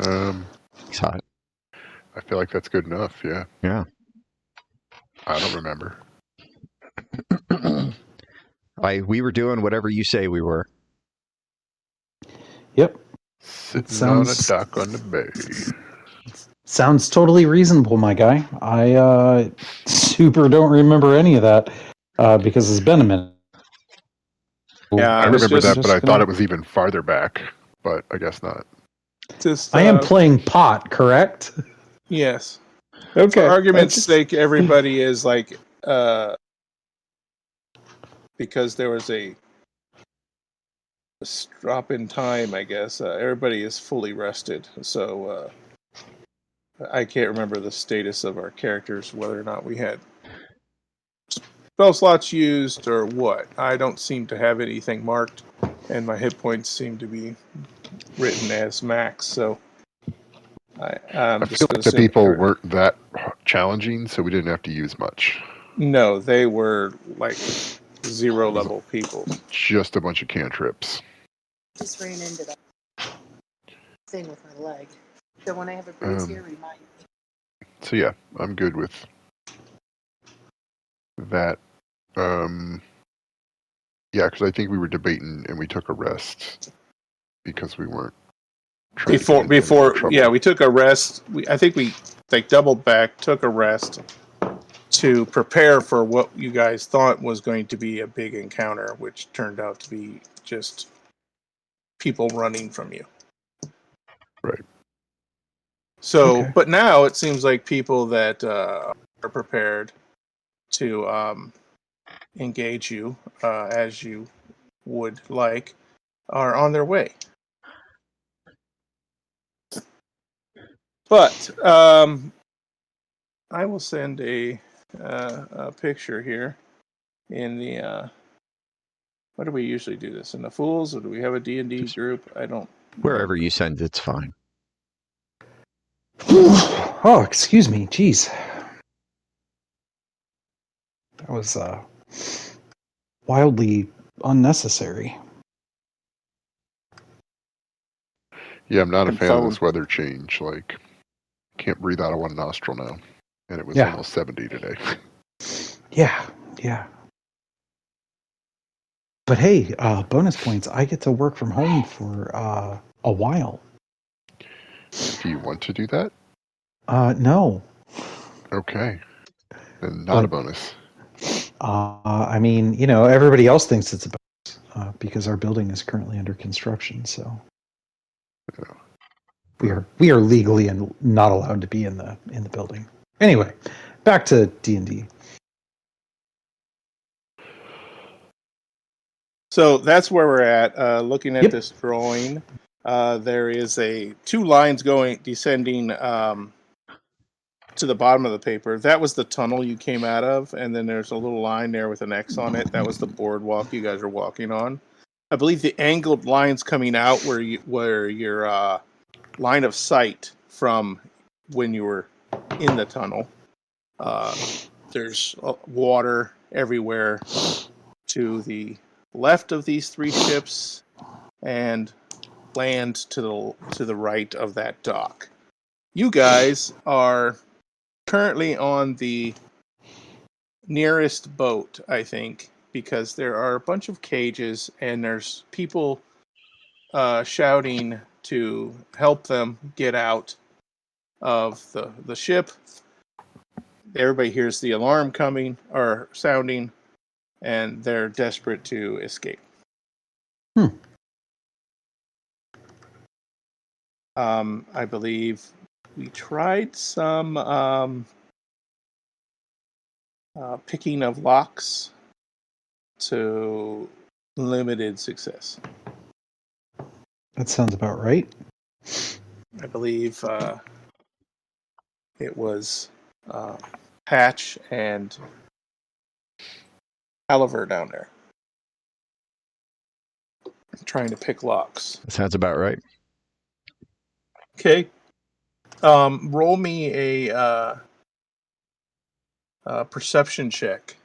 Saw it. I feel like that's good enough. Yeah. Yeah. I don't remember. We were doing whatever you say we were. Yep. Sitting on a dock on the bay. Sounds totally reasonable, my guy. I super don't remember any of that because it's been a minute. Yeah, I was remember just- that, but I thought it was even farther back. But I guess not. Just, I am playing pot, correct? Yes. Okay. For argument's sake, everybody is like, because there was a drop in time, I guess. Everybody is fully rested, so I can't remember the status of our characters, whether or not we had spell slots used or what. I don't seem to have anything marked, and my hit points seem to be written as max. So I'm I just feel going like to the people weren't that challenging, so we didn't have to use much. No, they were like 0 level people. Just a bunch of cantrips. Just ran into that thing with my leg. So when I have a bruise here, remind me. So yeah, I'm good with that. Yeah, because I think we were debating and we took a rest because we weren't trying to get into trouble. Yeah, we took a rest. I think we doubled back, took a rest to prepare for what you guys thought was going to be a big encounter, which turned out to be just people running from you. Right. So, Okay. but now it seems like people that are prepared to engage you as you would like are on their way. But I will send a picture here in the. What do we usually do this in the Fools, or do we have a D&D group? I don't. Wherever you send it's fine. Oh, excuse me. Jeez. That was wildly unnecessary. Yeah, I'm not a And fan of phone. this weather change. Like, can't breathe out of one nostril now. And it was Yeah. almost 70 today. Yeah. But hey, bonus points. I get to work from home for a while. Do you want to do that? No. Okay. Then not a bonus. I mean, everybody else thinks it's a bonus because our building is currently under construction. So Yeah. we are legally and not allowed to be in the building. Anyway, back to D&D. So that's where we're at. Looking at Yep. this drawing, there is two lines descending to the bottom of the paper. That was the tunnel you came out of, and then there's a little line there with an X on it. That was the boardwalk you guys are walking on. I believe the angled lines coming out where your line of sight from when you were in the tunnel. There's water everywhere to the left of these three ships, and land to the right of that dock. You guys are currently on the nearest boat, I think, because there are a bunch of cages and there's people shouting to help them get out of the ship. Everybody hears the alarm coming or sounding, and they're desperate to escape. I believe we tried some picking of locks to limited success. That sounds about right. I believe it was Patch and Oliver down there trying to pick locks. That sounds about right. Okay. Roll me a perception check.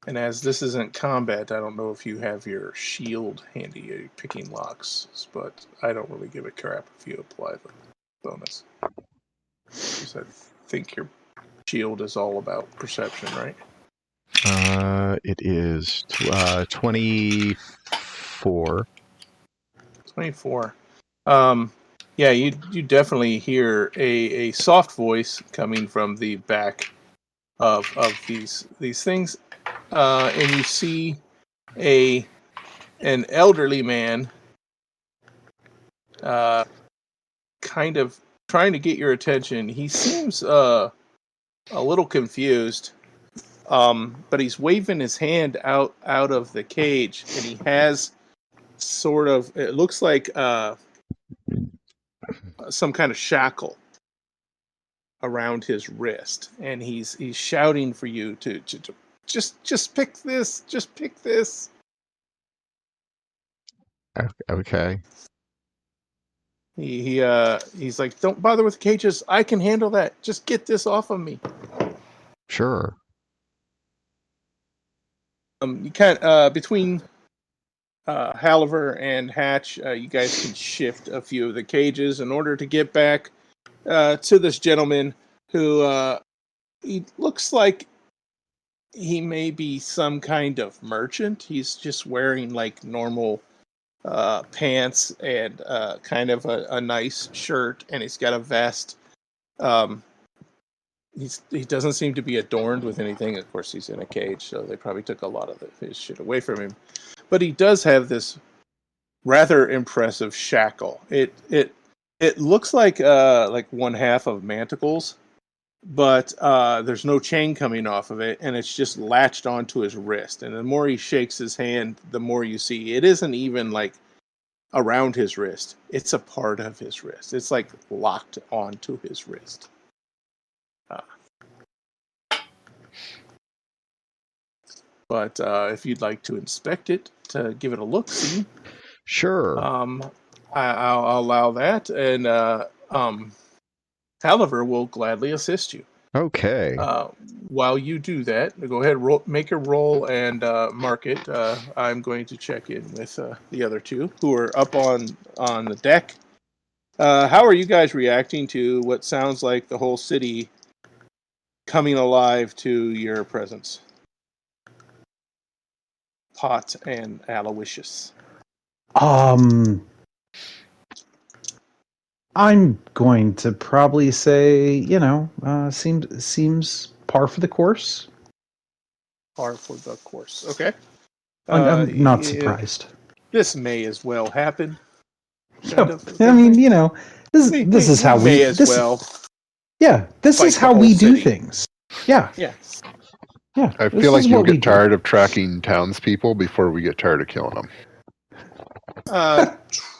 And as this isn't combat, I don't know if you have your shield handy, your picking locks, but I don't really give a crap if you apply the bonus. Because I think your shield is all about perception, right? It is 24. 24. Yeah, you definitely hear a soft voice coming from the back of these things, and you see an elderly man, kind of trying to get your attention. He seems a little confused, but he's waving his hand out of the cage, and he has sort of, it looks like some kind of shackle around his wrist, and he's shouting for you to just pick this, just pick this. Okay. He's like, don't bother with the cages, I can handle that, just get this off of me. Sure. You can't, between Halliver and Hatch, you guys can shift a few of the cages in order to get back to this gentleman who he looks like he may be some kind of merchant. He's just wearing like normal pants and kind of a nice shirt, and he's got a vest. He doesn't seem to be adorned with anything. Of course, he's in a cage, so they probably took a lot of his shit away from him. But he does have this rather impressive shackle. It looks like one half of Manticle's, but there's no chain coming off of it, and it's just latched onto his wrist. And the more he shakes his hand, the more you see it isn't even like around his wrist. It's a part of his wrist. It's like locked onto his wrist. But if you'd like to inspect it, to give it a look-see, Sure. I'll allow that, and Halliver will gladly assist you. Okay. While you do that, go ahead, make a roll and mark it. I'm going to check in with the other two who are up on the deck. How are you guys reacting to what sounds like the whole city coming alive to your presence? Pot and Aloysius. I'm going to probably say, seems par for the course. Par for the course. Okay. I'm not surprised. This may as well happen. I mean, this is how we may as well. Yeah, this is how we do things. Yeah. Yeah. Yeah. I feel like you'll get tired of tracking townspeople before we get tired of killing them.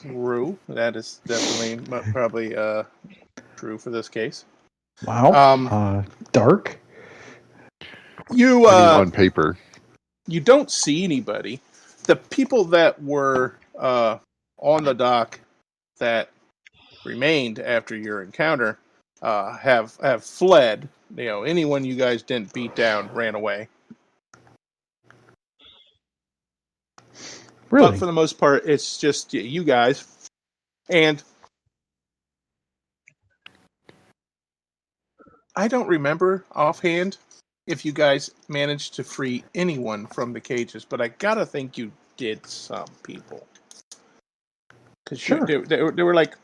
True. That is definitely probably true for this case. Wow. Dark. You on paper. You don't see anybody. The people that were on the dock that remained after your encounter have fled. Anyone you guys didn't beat down ran away. Really? But for the most part, it's just you guys. And I don't remember offhand if you guys managed to free anyone from the cages, but I gotta think you did some people. Because sure. they were like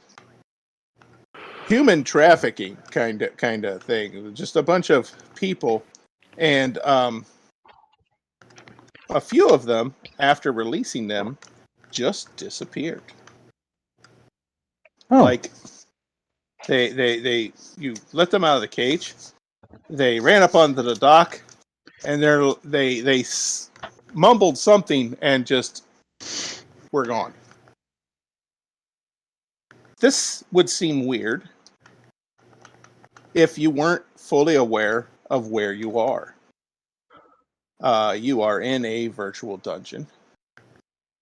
human trafficking kind of thing. Just a bunch of people, and a few of them, after releasing them, just disappeared. Oh. Like they you let them out of the cage. They ran up onto the dock, and they mumbled something and just were gone. This would seem weird if you weren't fully aware of where you are. You are in a virtual dungeon.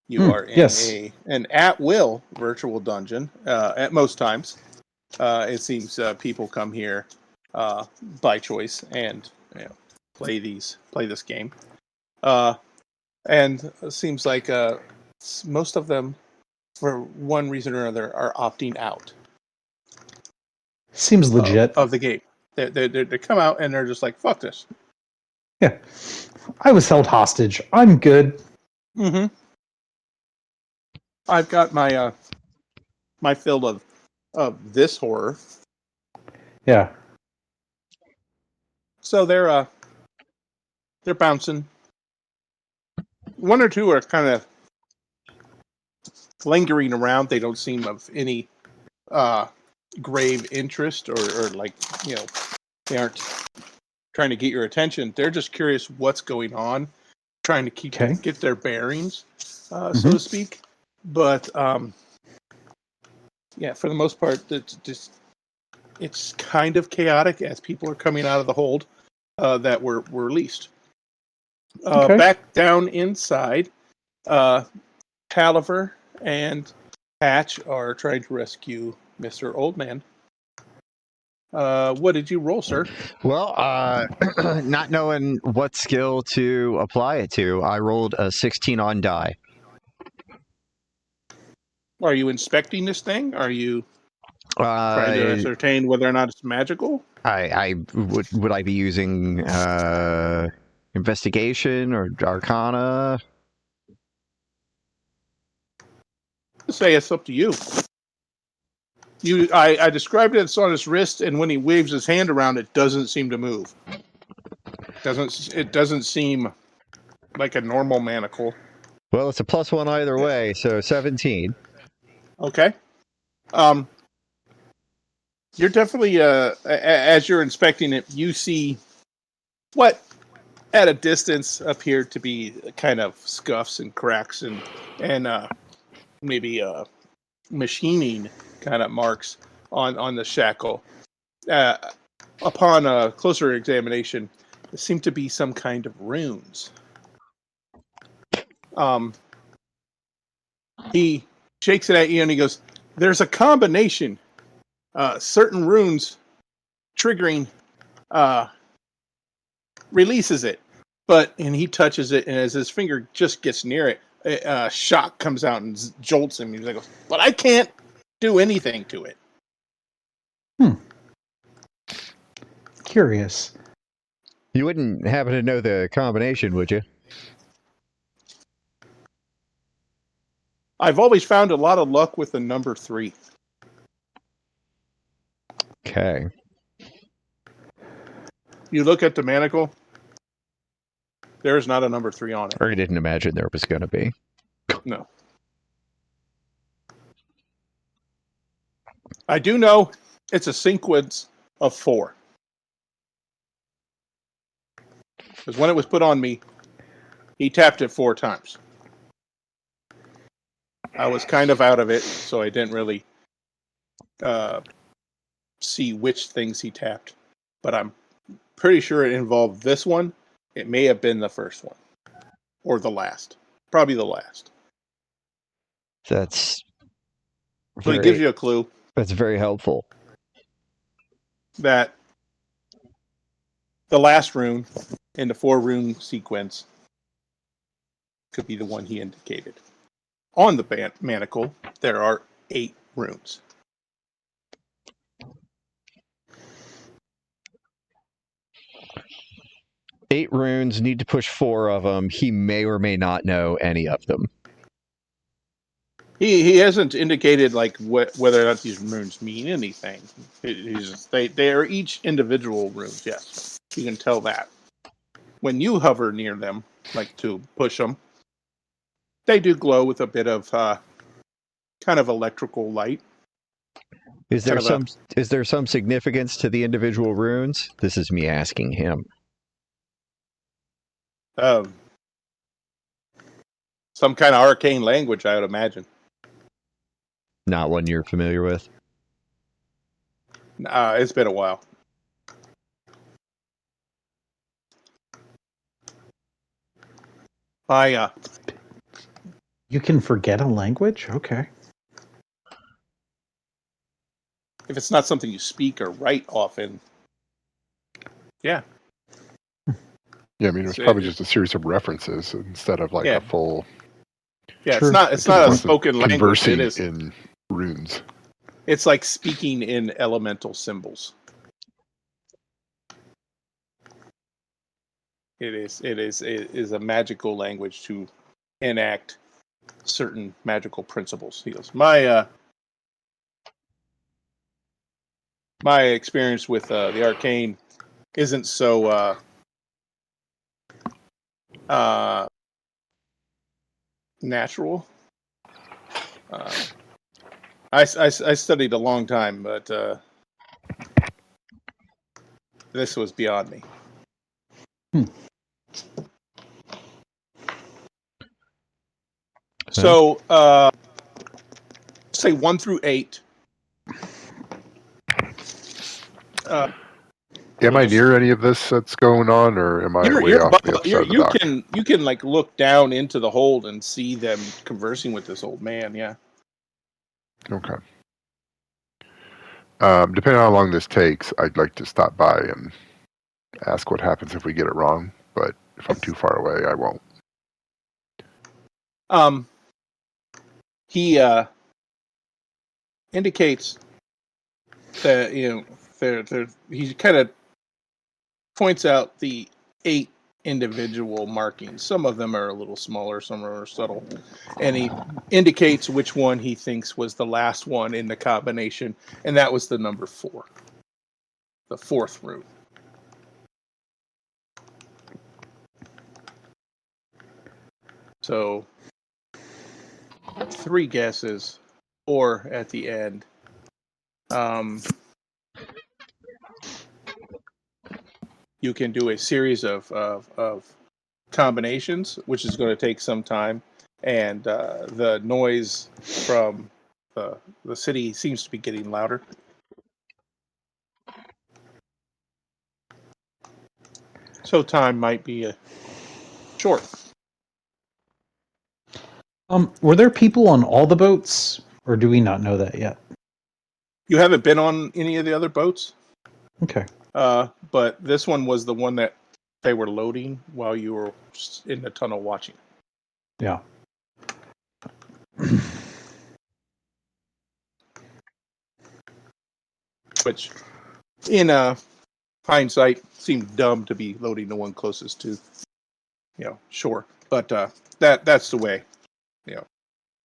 You are in an at-will virtual dungeon at most times. It seems people come here by choice and play this game. And it seems like most of them, for one reason or another, are opting out Seems legit. of the game. They come out and they're just like, fuck this. Yeah. I was held hostage. I'm good. Mm-hmm. I've got my my fill of this horror. Yeah. So they're bouncing. One or two are kind of lingering around. They don't seem of any grave interest or like, you know, they aren't trying to get your attention. They're just curious what's going on, trying to get their bearings, so to speak. But yeah, for the most part, it's kind of chaotic as people are coming out of the hold that were released. Back down inside, Palaver and Patch are trying to rescue Mr. Oldman. What did you roll, sir? Well, not knowing what skill to apply it to, I rolled a 16 on die. Are you inspecting this thing? Are you trying to ascertain whether or not it's magical? Would I be using investigation or arcana? Say it's up to you. I described it. It's on his wrist, and when he waves his hand around, it doesn't seem to move. It doesn't seem like a normal manacle. Well, it's a +1 either way, so 17. Okay. You're definitely as you're inspecting it, you see what at a distance appear to be kind of scuffs and cracks and maybe machining kind of marks on the shackle. Upon a closer examination, there seem to be some kind of runes. He shakes it at you and he goes, "There's a combination. Certain runes triggering releases it, and he touches it, and as his finger just gets near it, a shock comes out and jolts him. He's like, "But I can't do anything to it." Curious. You wouldn't happen to know the combination, would you? I've always found a lot of luck with the number 3. Okay. You look at the manacle, there is not a number 3 on it. Or I didn't imagine there was going to be. No. I do know it's a sequence of 4. Because when it was put on me, he tapped it 4 times. I was kind of out of it, so I didn't really see which things he tapped. But I'm pretty sure it involved this one. It may have been the first one. Or the last. Probably the last. That's So it gives you a clue. That's very helpful. That the last rune in the 4-rune sequence could be the one he indicated. On the manacle, there are 8 runes. Eight runes, need to push 4 of them. He may or may not know any of them. He hasn't indicated like whether or not these runes mean anything. They are each individual runes. Yes, you can tell that. When you hover near them, like to push them, they do glow with a bit of kind of electrical light. Is there some significance to the individual runes? This is me asking him. Some kind of arcane language, I would imagine. Not one you're familiar with? It's been a while. You can forget a language? Okay. If it's not something you speak or write often, yeah. Yeah, I mean, it was probably just a series of references instead of like a full. Yeah, Sure. it's not a wasn't spoken language. conversing It is in runes. It's like speaking in elemental symbols. It is a magical language to enact certain magical principles. He goes, my experience with the arcane isn't so natural. I studied a long time, but this was beyond me. So, say 1 through 8. Am I near any of this that's going on, or am I way You're off above, the other side of the dock? you can like look down into the hold and see them conversing with this old man. Yeah. Okay. Depending on how long this takes, I'd like to stop by and ask what happens if we get it wrong. But if I'm too far away, I won't. He indicates that he kind of points out the 8 individual markings. Some of them are a little smaller, some are subtle, and he indicates which one he thinks was the last one in the combination, and that was the number 4, the 4th rune. So 3 guesses, or at the end. You can do a series of combinations, which is going to take some time, and the noise from the city seems to be getting louder. So time might be short. Were there people on all the boats, or do we not know that yet? You haven't been on any of the other boats? Okay. But this one was the one that they were loading while you were in the tunnel watching. Yeah. Which, in hindsight, seemed dumb to be loading the one closest to, shore. But that's the way,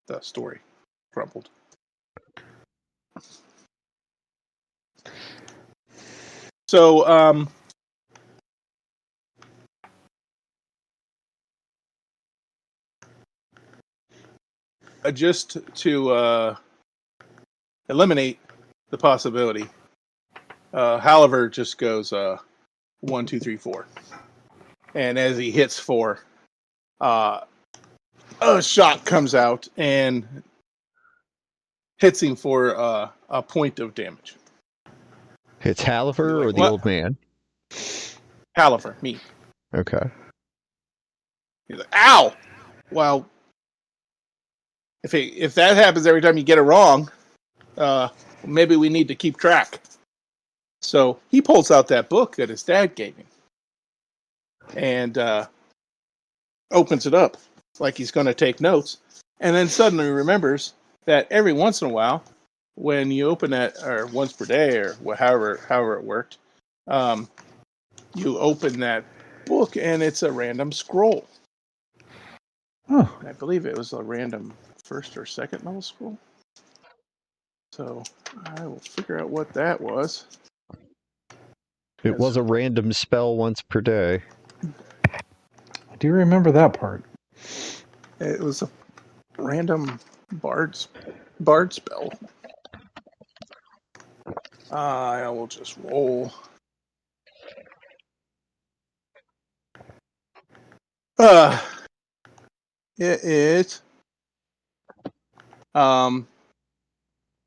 the story crumbled. So, just to eliminate the possibility, Halliver just goes 1, 2, 3, 4, and as he hits 4, a shot comes out and hits him for a point of damage. It's Halliver or the what? old man? Halliver, me. Okay. He's like, ow! Well, if that happens every time you get it wrong, maybe we need to keep track. So he pulls out that book that his dad gave him and opens it up like he's going to take notes, and then suddenly remembers that every once in a while, when you open that, or once per day, or however it worked, you open that book and it's a random scroll. Oh. I believe it was a random 1st or 2nd level scroll. So I will figure out what that was. It was a random spell once per day. I do remember that part. It was a random bard spell. I will just roll. It is Cloud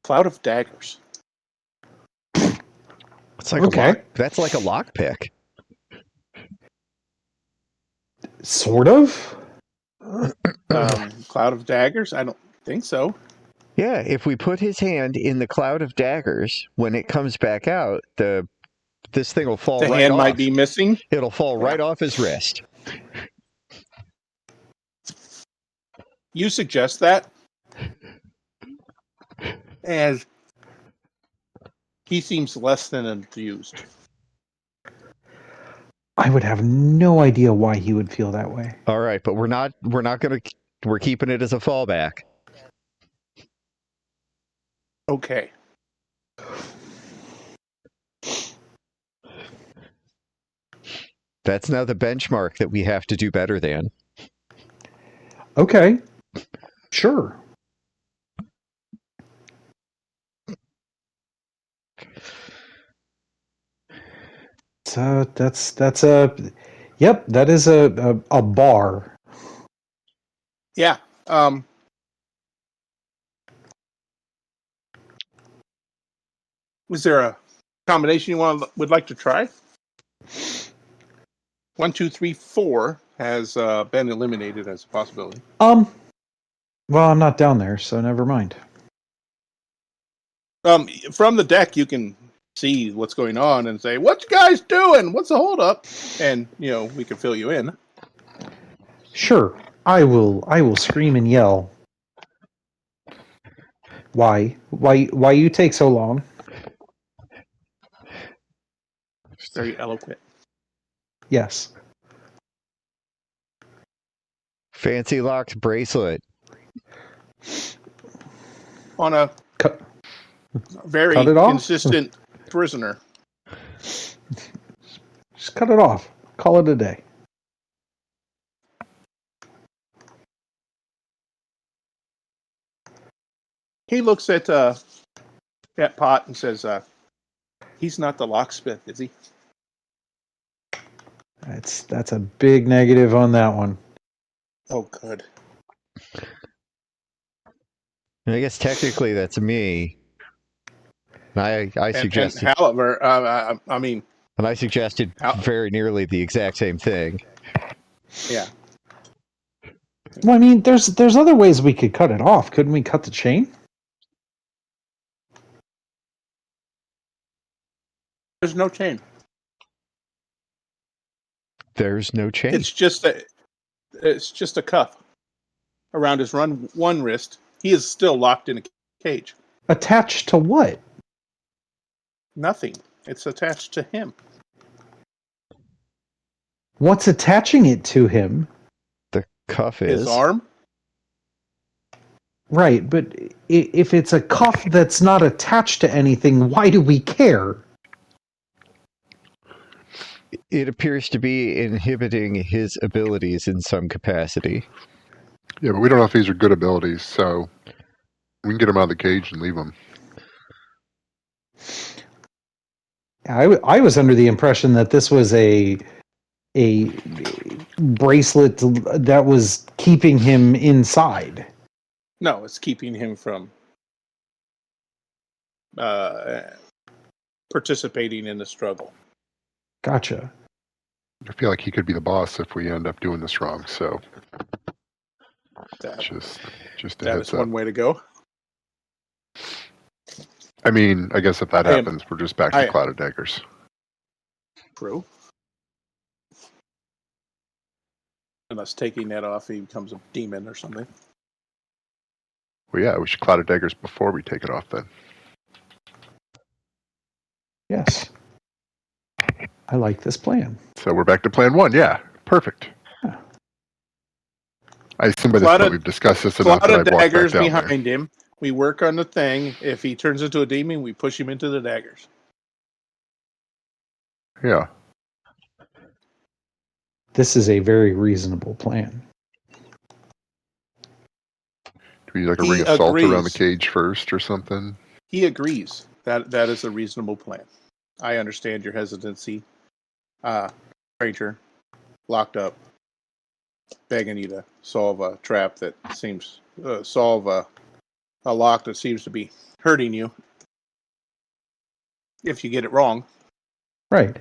of Daggers. It's like Okay. a lock. That's like a lockpick. Sort of. Cloud of Daggers? I don't think so. Yeah, if we put his hand in the cloud of daggers, when it comes back out, the this thing will fall The right hand off. might be missing. It'll fall Yeah. right off his wrist. You suggest that, as he seems less than enthused. I would have no idea why he would feel that way. All right, but we're not going to. We're keeping it as a fallback. Okay. That's now the benchmark that we have to do better than. Okay. Sure. So that's a yep, that is a bar. Yeah. Is there a combination you would like to try? 1, 2, 3, 4 has been eliminated as a possibility. Well, I'm not down there, so never mind. From the deck, you can see what's going on and say, "What you guys doing? What's the holdup?" And we can fill you in. Sure. I will scream and yell. Why you take so long? Very eloquent. Yes. Fancy locked bracelet. On a Cut very cut it off? insistent prisoner. Just cut it off. Call it a day. He looks at that pot and says, "He's not the locksmith, is he?" That's a big negative on that one. Oh, good. And I guess technically that's me. And I suggested. And however, I mean, And I suggested very nearly the exact same thing. yeah. Well, I mean, there's other ways we could cut it off. Couldn't we cut the chain? There's no chain. There's no chain. It's just a cuff around his one wrist. He is still locked in a cage. Attached to what? Nothing. It's attached to him. What's attaching it to him? The cuff is. His arm? Right, but if it's a cuff that's not attached to anything, why do we care? It appears to be inhibiting his abilities in some capacity. Yeah, but we don't know if these are good abilities, so we can get him out of the cage and leave him. I was under the impression that this was a bracelet that was keeping him inside. No, it's keeping him from participating in the struggle. Gotcha. I feel like he could be the boss if we end up doing this wrong, so just a That heads is up. one way to go. I mean, I guess if that happens, we're just back to Cloud of Daggers. True. Unless taking that off, he becomes a demon or something. Well, yeah, we should Cloud of Daggers before we take it off then. Yes. I like this plan. So we're back to plan 1, yeah. Perfect. Yeah. I assume by this point we've discussed this enough that Cloud I of walked back daggers down behind him. We work on the thing. If he turns into a demon, we push him into the daggers. there. Yeah. This is a very reasonable plan. Do we like a He ring of salt around the agrees. cage first or something? He agrees that is a reasonable plan. I understand your hesitancy. Stranger, locked up, begging you to solve a trap that seems solve a lock that seems to be hurting you. If you get it wrong, Right.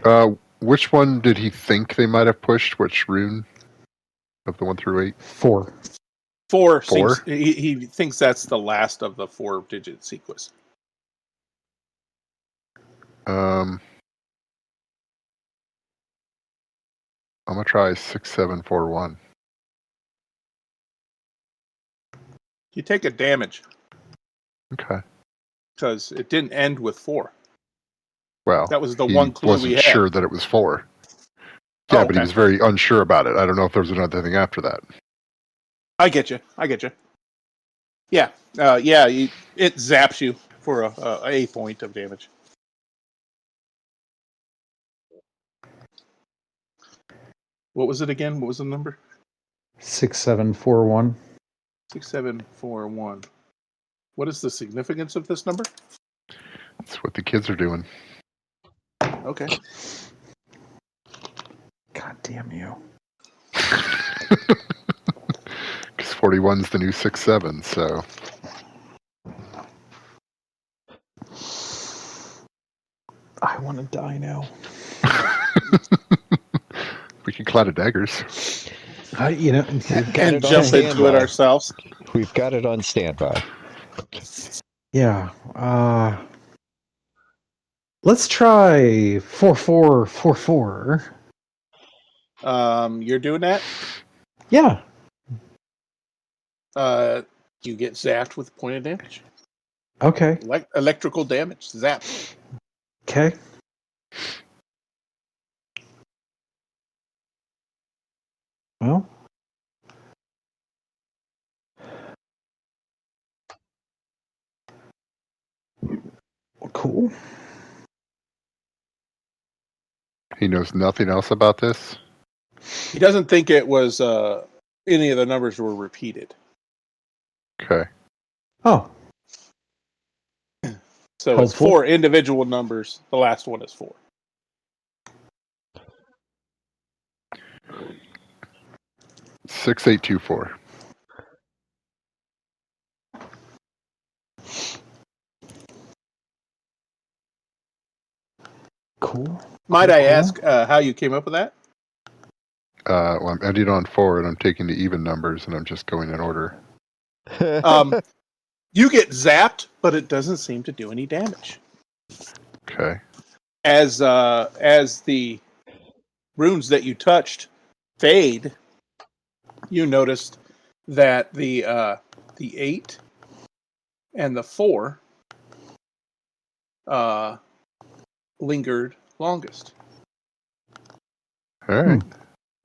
Which one did he think they might have pushed? Which rune of the 1 through 8? 4. four. Four? Seems, he thinks that's the last of the 4-digit sequence. I'm gonna try 6741. You take a damage Okay. because it didn't end with 4. Well, That was the he one clue we wasn't had. sure that it was 4. Oh, Yeah, but he okay. was very unsure about it. I don't know if there was another thing after that. I get you. Yeah. It zaps you for a point of damage. What was it again? What was the number? 6741. 6741. What is the significance of this number? That's what the kids are doing. Okay. God damn you. Because 41's the new 67, so. I want to die now. We can cloud of daggers. You know, We've got And it on jump into it standby. ourselves. We've got it on standby. yeah. Let's try 4444. You're doing that. Yeah. You get zapped with a point of damage. Okay. Electrical damage. Zap. Okay. Well. Cool. He knows nothing else about this. He doesn't think it was any of the numbers were repeated. Okay. Oh. So Helpful. it's 4 individual numbers. The last one is 4. $6824. Cool. Might I ask how you came up with that? Well, I'm ending on 4, and I'm taking the even numbers, and I'm just going in order. You get zapped, but it doesn't seem to do any damage. Okay. As the runes that you touched fade, you noticed that the 8 and the 4 lingered longest. All right.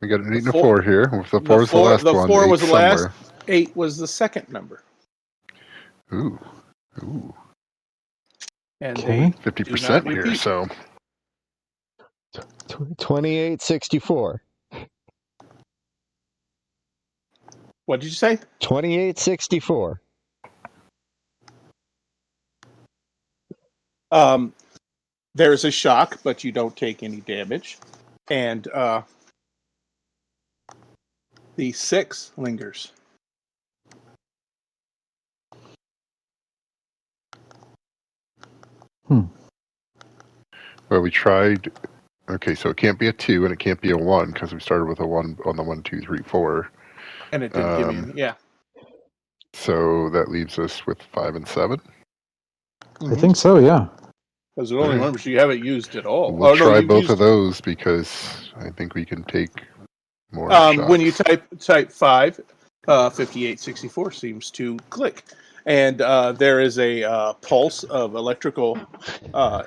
We got an 8 and a 4 4 here. If the 4 is the last the one, 4 was 8's the last. somewhere. 8 was the second number. Ooh. And Okay. 50% here, repeat. so. 2864. What did you say? 2864. There's a shock, but you don't take any damage. And the 6 lingers. Well, we tried. Okay, so it can't be a 2 and it can't be a 1 because we started with a 1 on the 1, 2, 3, 4. And it didn't give me any. Yeah. So that leaves us with 5 and 7. I think so, yeah. Those are the only numbers you haven't used at all. We'll try you've both used, of those because I think we can take more when you shots. type 5, 5864 seems to click. And there is a pulse of electrical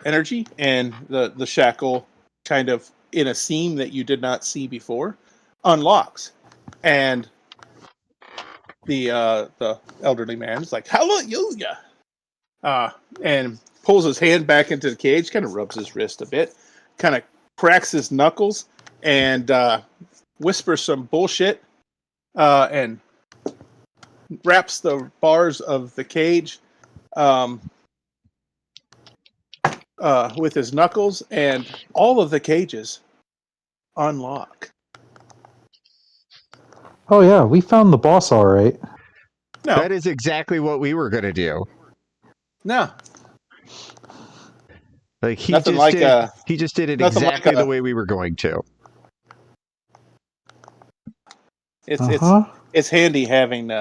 energy, and the shackle, kind of in a seam that you did not see before, unlocks. And the elderly man is like, "Hallelujah!" And pulls his hand back into the cage, kind of rubs his wrist a bit, kind of cracks his knuckles, and whispers some bullshit, and wraps the bars of the cage with his knuckles, and all of the cages unlock. Oh, yeah. We found the boss all right. No, That is exactly what we were going to do. no, Like he Nothing just like did. He just did it nothing like exactly the way we were going to. it's handy having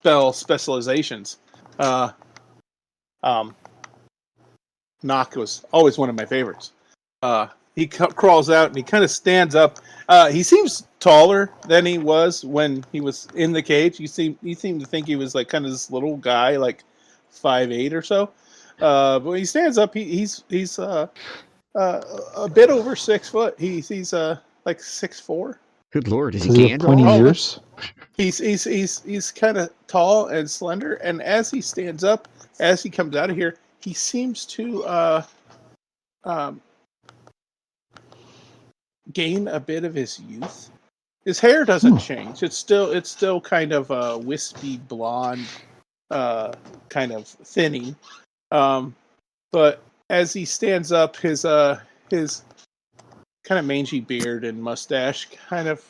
spell specializations. Knock was always one of my favorites. he crawls out and he kind of stands up. He seems taller than he was when he was in the cage. You seem to think he was like kind of this little guy, like 5'8" or so. But when he stands up, he's a bit over 6 foot. He's like 6'4". Good Lord, is he Does he have pointy Gandalf? ears? He's kind of tall and slender, and as he stands up, as he comes out of here, he seems to gain a bit of his youth. His hair doesn't change. It's still kind of a wispy blonde, kind of thinning. But as he stands up, his kind of mangy beard and mustache kind of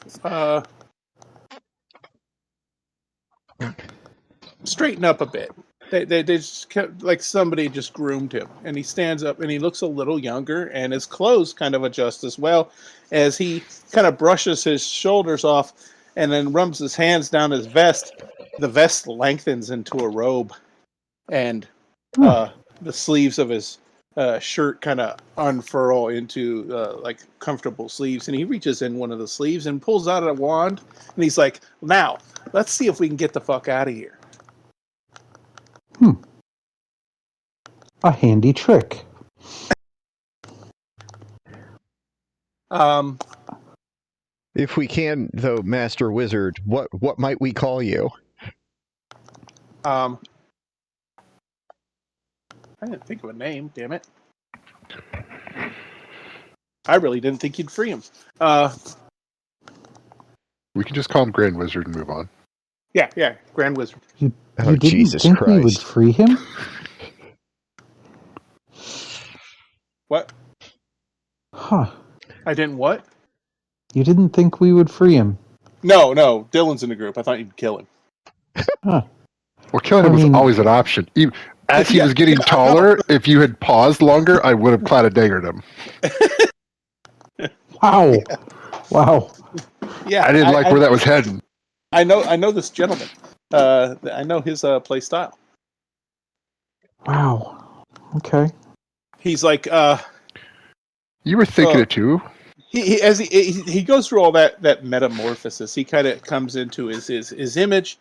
straighten up a bit. They just kept, like somebody just groomed him, and he stands up and he looks a little younger, and his clothes kind of adjust as well as he kind of brushes his shoulders off and then rubs his hands down his vest. The vest lengthens into a robe, and the sleeves of his shirt kind of unfurl into like comfortable sleeves, and he reaches in one of the sleeves and pulls out a wand, and he's like, "Now, let's see if we can get the fuck out of here." A handy trick. If we can, though, Master Wizard, what might we call you? I didn't think of a name, damn it. I really didn't think you'd free him. We can just call him Grand Wizard and move on. Yeah, Grand Wizard. You didn't Jesus think we would Christ. free him? What? Huh. I didn't what? You didn't think we would free him? No, Dylan's in the group. I thought you'd kill him. Huh. Well, killing him was always an option. Even, as he was getting taller, if you had paused longer, I would have clouded daggered him. Wow. Wow. Yeah, I didn't like where that was heading. I know this gentleman. I know his play style. Wow. Okay. He's like, You were thinking it too. he goes through all that metamorphosis. He kind of comes into his image.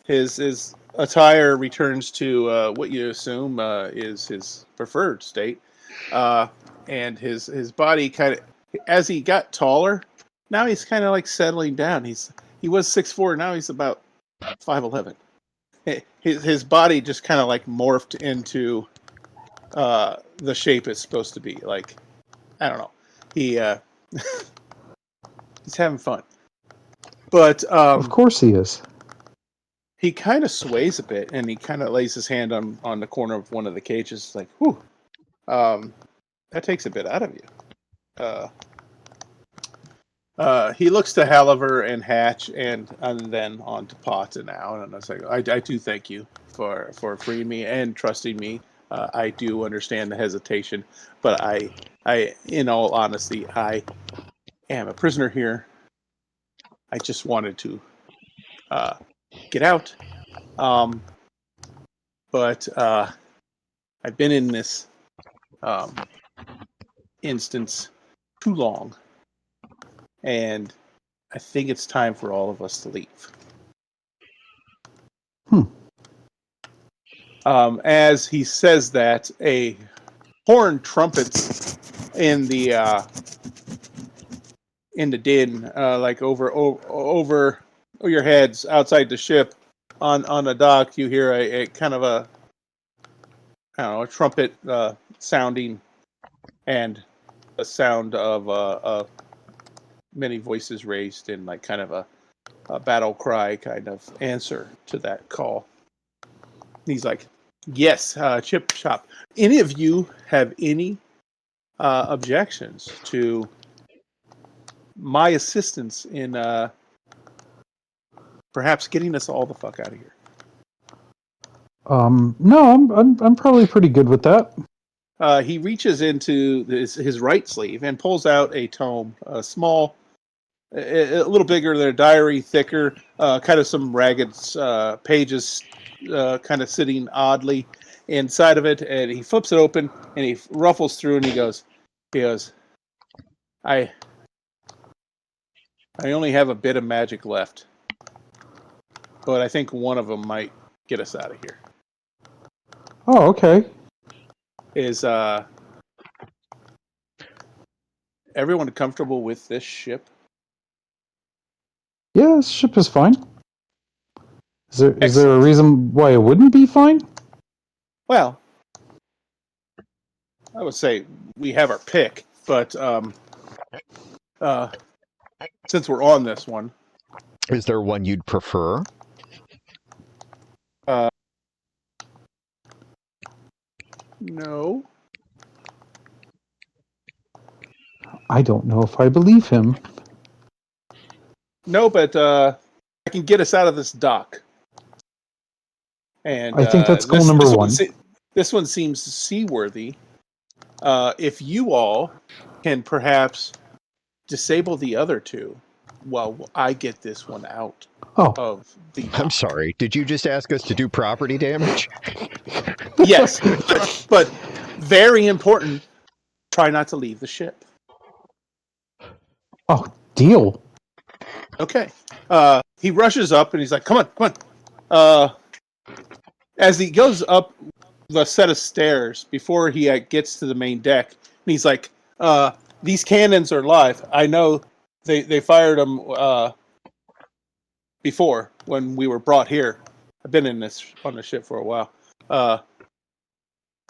His attire returns to what you assume is his preferred state, and his body kind of, as he got taller, now he's kind of like settling down. He was 6'4", now he's about 5'11". His body just kind of like morphed into the shape it's supposed to be. Like, I don't know. He's having fun, but Of course he is. he kind of sways a bit, and he kind of lays his hand on the corner of one of the cages, like, "Whew, that takes a bit out of you." He looks to Halliver and Hatch, and then on to Potts and Al, and I was like, I do thank you for freeing me and trusting me. I do understand the hesitation, but I, in all honesty, I am a prisoner here. I just wanted to get out, but I've been in this instance too long, and I think it's time for all of us to leave. As he says that, a horn trumpets in the din, like over your heads outside the ship. On the dock, you hear a kind of a, I don't know, a trumpet sounding, and a sound of many voices raised in like kind of a battle cry kind of answer to that call. He's like, "Yes, Chip Chop. Any of you have any objections to my assistance in perhaps getting us all the fuck out of here?" No, I'm probably pretty good with that. He reaches into his right sleeve and pulls out a tome, a small, a little bigger than a diary, thicker, kind of some ragged pages, kind of sitting oddly inside of it. And he flips it open and he ruffles through and he goes, I only have a bit of magic left, but I think one of them might get us out of here. Oh, okay. Is everyone comfortable with this ship? Yeah, this ship is fine. Is there a Excellent. reason why it wouldn't be fine? Well, I would say we have our pick, but since we're on this one, Is there one you'd prefer? no. I don't know if I believe him. No, but I can get us out of this dock. And I think that's goal number one. This one seems seaworthy. If you all can perhaps disable the other two while I get this one out of the dock. I'm sorry. Did you just ask us to do property damage? Yes, but very important. Try not to leave the ship. Oh, deal. Okay. He rushes up and he's like, "Come on!" As he goes up the set of stairs before he gets to the main deck, and he's like, "These cannons are live. I know they fired them before when we were brought here. I've been on the ship for a while.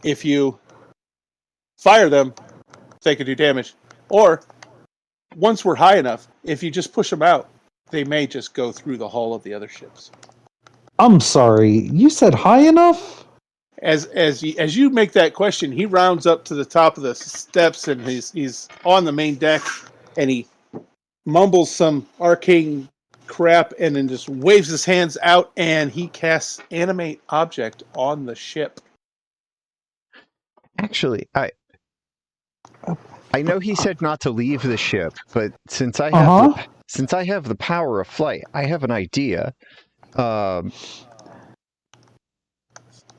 If you fire them, they could do damage, or once we're high enough, if you just push them out, they may just go through the hull of the other ships." I'm sorry. You said high enough? As you make that question, he rounds up to the top of the steps and he's on the main deck, and he mumbles some arcane crap and then just waves his hands out and he casts animate object on the ship. Actually, I know he said not to leave the ship, but since I have the power of flight, I have an idea.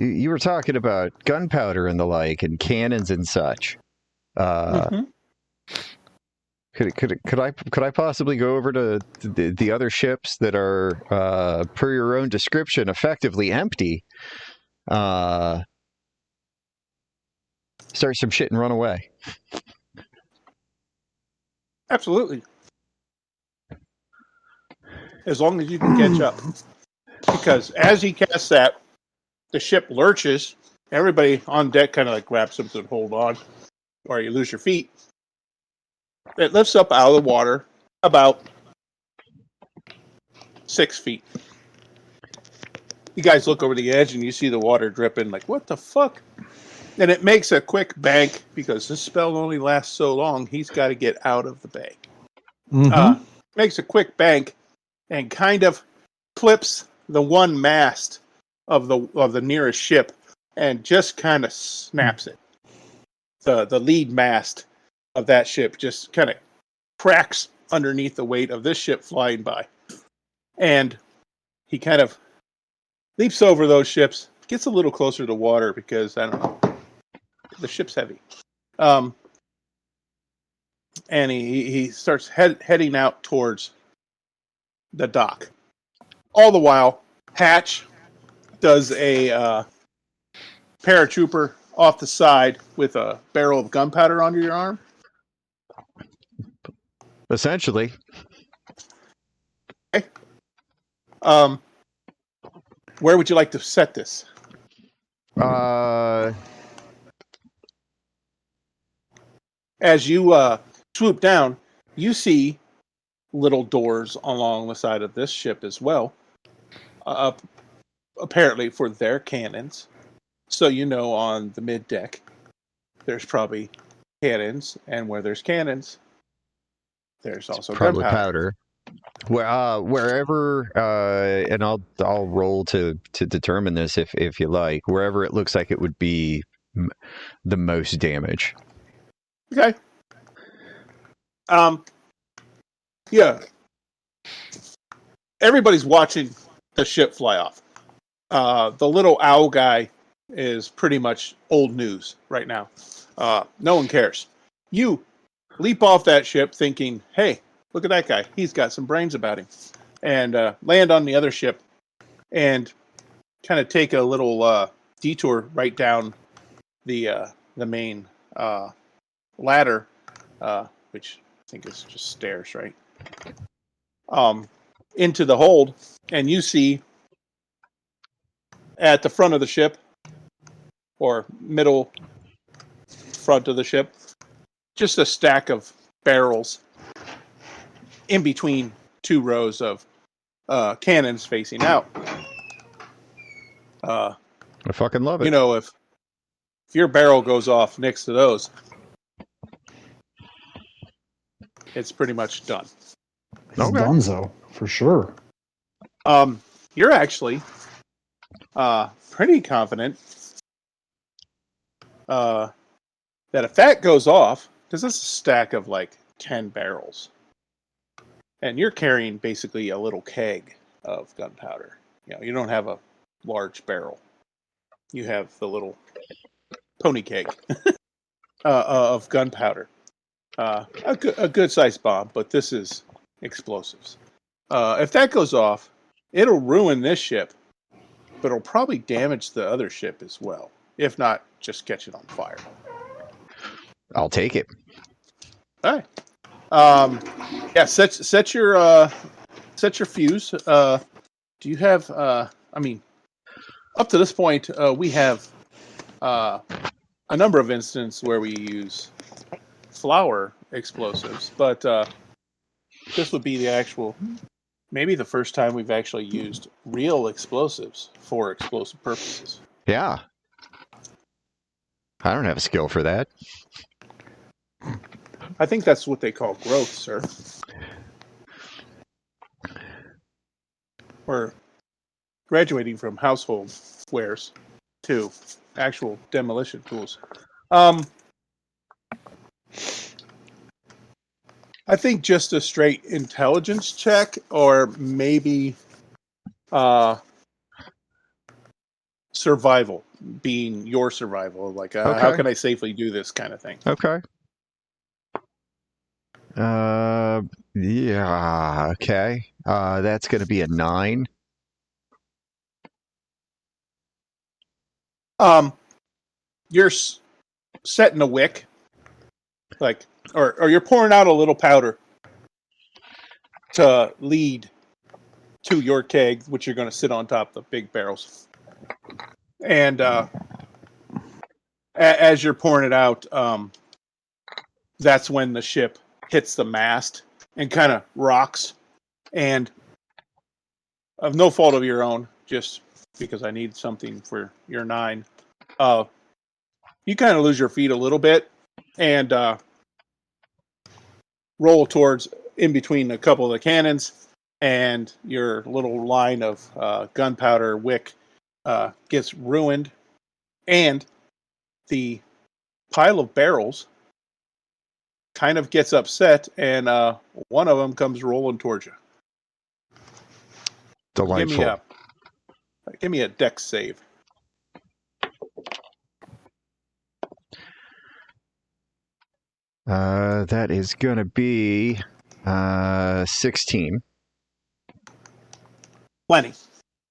You were talking about gunpowder and the like, and cannons and such. Could I possibly go over to the other ships that are, per your own description, effectively empty? Start some shit and run away. Absolutely. As long as you can catch up. Because as he casts that, the ship lurches. Everybody on deck kind of like grabs something to hold on, or you lose your feet. It lifts up out of the water about 6 feet. You guys look over the edge and you see the water dripping. Like, what the fuck? And it makes a quick bank because this spell only lasts so long. He's got to get out of the bank. Makes a quick bank and kind of clips the one mast of the nearest ship and just kind of snaps it. The lead mast of that ship just kind of cracks underneath the weight of this ship flying by. And he kind of leaps over those ships, gets a little closer to water because, I don't know, the ship's heavy. And he starts heading out towards the dock. All the while, Hatch does a paratrooper off the side with a barrel of gunpowder under your arm. Essentially. Okay. Where would you like to set this? As you swoop down, you see little doors along the side of this ship as well. Apparently for their cannons. So you know on the mid deck, there's probably cannons, and where there's cannons, there's also probably gunpowder. Powder. Wherever, and I'll roll to determine this if you like. Wherever it looks like it would be the most damage. Okay. Yeah. Everybody's watching the ship fly off. The little owl guy is pretty much old news right now. No one cares. You leap off that ship thinking, hey, look at that guy. He's got some brains about him. And land on the other ship and kind of take a little detour right down the main ladder, which I think is just stairs, right? Into the hold, and you see at the front of the ship, or middle front of the ship, just a stack of barrels in between two rows of cannons facing out. I fucking love You it. know, if your barrel goes off next to those, it's pretty much done. It's Okay. Dunzo for sure. You're actually pretty confident that if that goes off, because it's a stack of like 10 barrels, and you're carrying basically a little keg of gunpowder. You know, you don't have a large barrel. You have the little pony keg of gunpowder. A good sized bomb, but this is explosives. If that goes off, it'll ruin this ship, but it'll probably damage the other ship as well. If not, just catch it on fire. I'll take it. All right. Yeah. Set your fuse. Do you have? I mean, up to this point, we have a number of instances where we use flour explosives, but this would be the actual, maybe the first time we've actually used real explosives for explosive purposes. Yeah. I don't have a skill for that. I think that's what they call growth, sir. We're graduating from household wares to actual demolition tools. I think just a straight intelligence check, or maybe survival, being your survival. Like, how Okay. can I safely do this kind of thing? Okay. Yeah. Okay. That's going to be a 9. You're setting a wick, like, or you're pouring out a little powder to lead to your keg, which you're going to sit on top of the big barrels. And as you're pouring it out, that's when the ship hits the mast and kind of rocks. And of no fault of your own, just because I need something for your 9, you kind of lose your feet a little bit and roll towards in between a couple of the cannons, and your little line of gunpowder wick gets ruined, and the pile of barrels kind of gets upset, and one of them comes rolling towards you. Delightful. Give me a dex save. That is going to be 16. Plenty.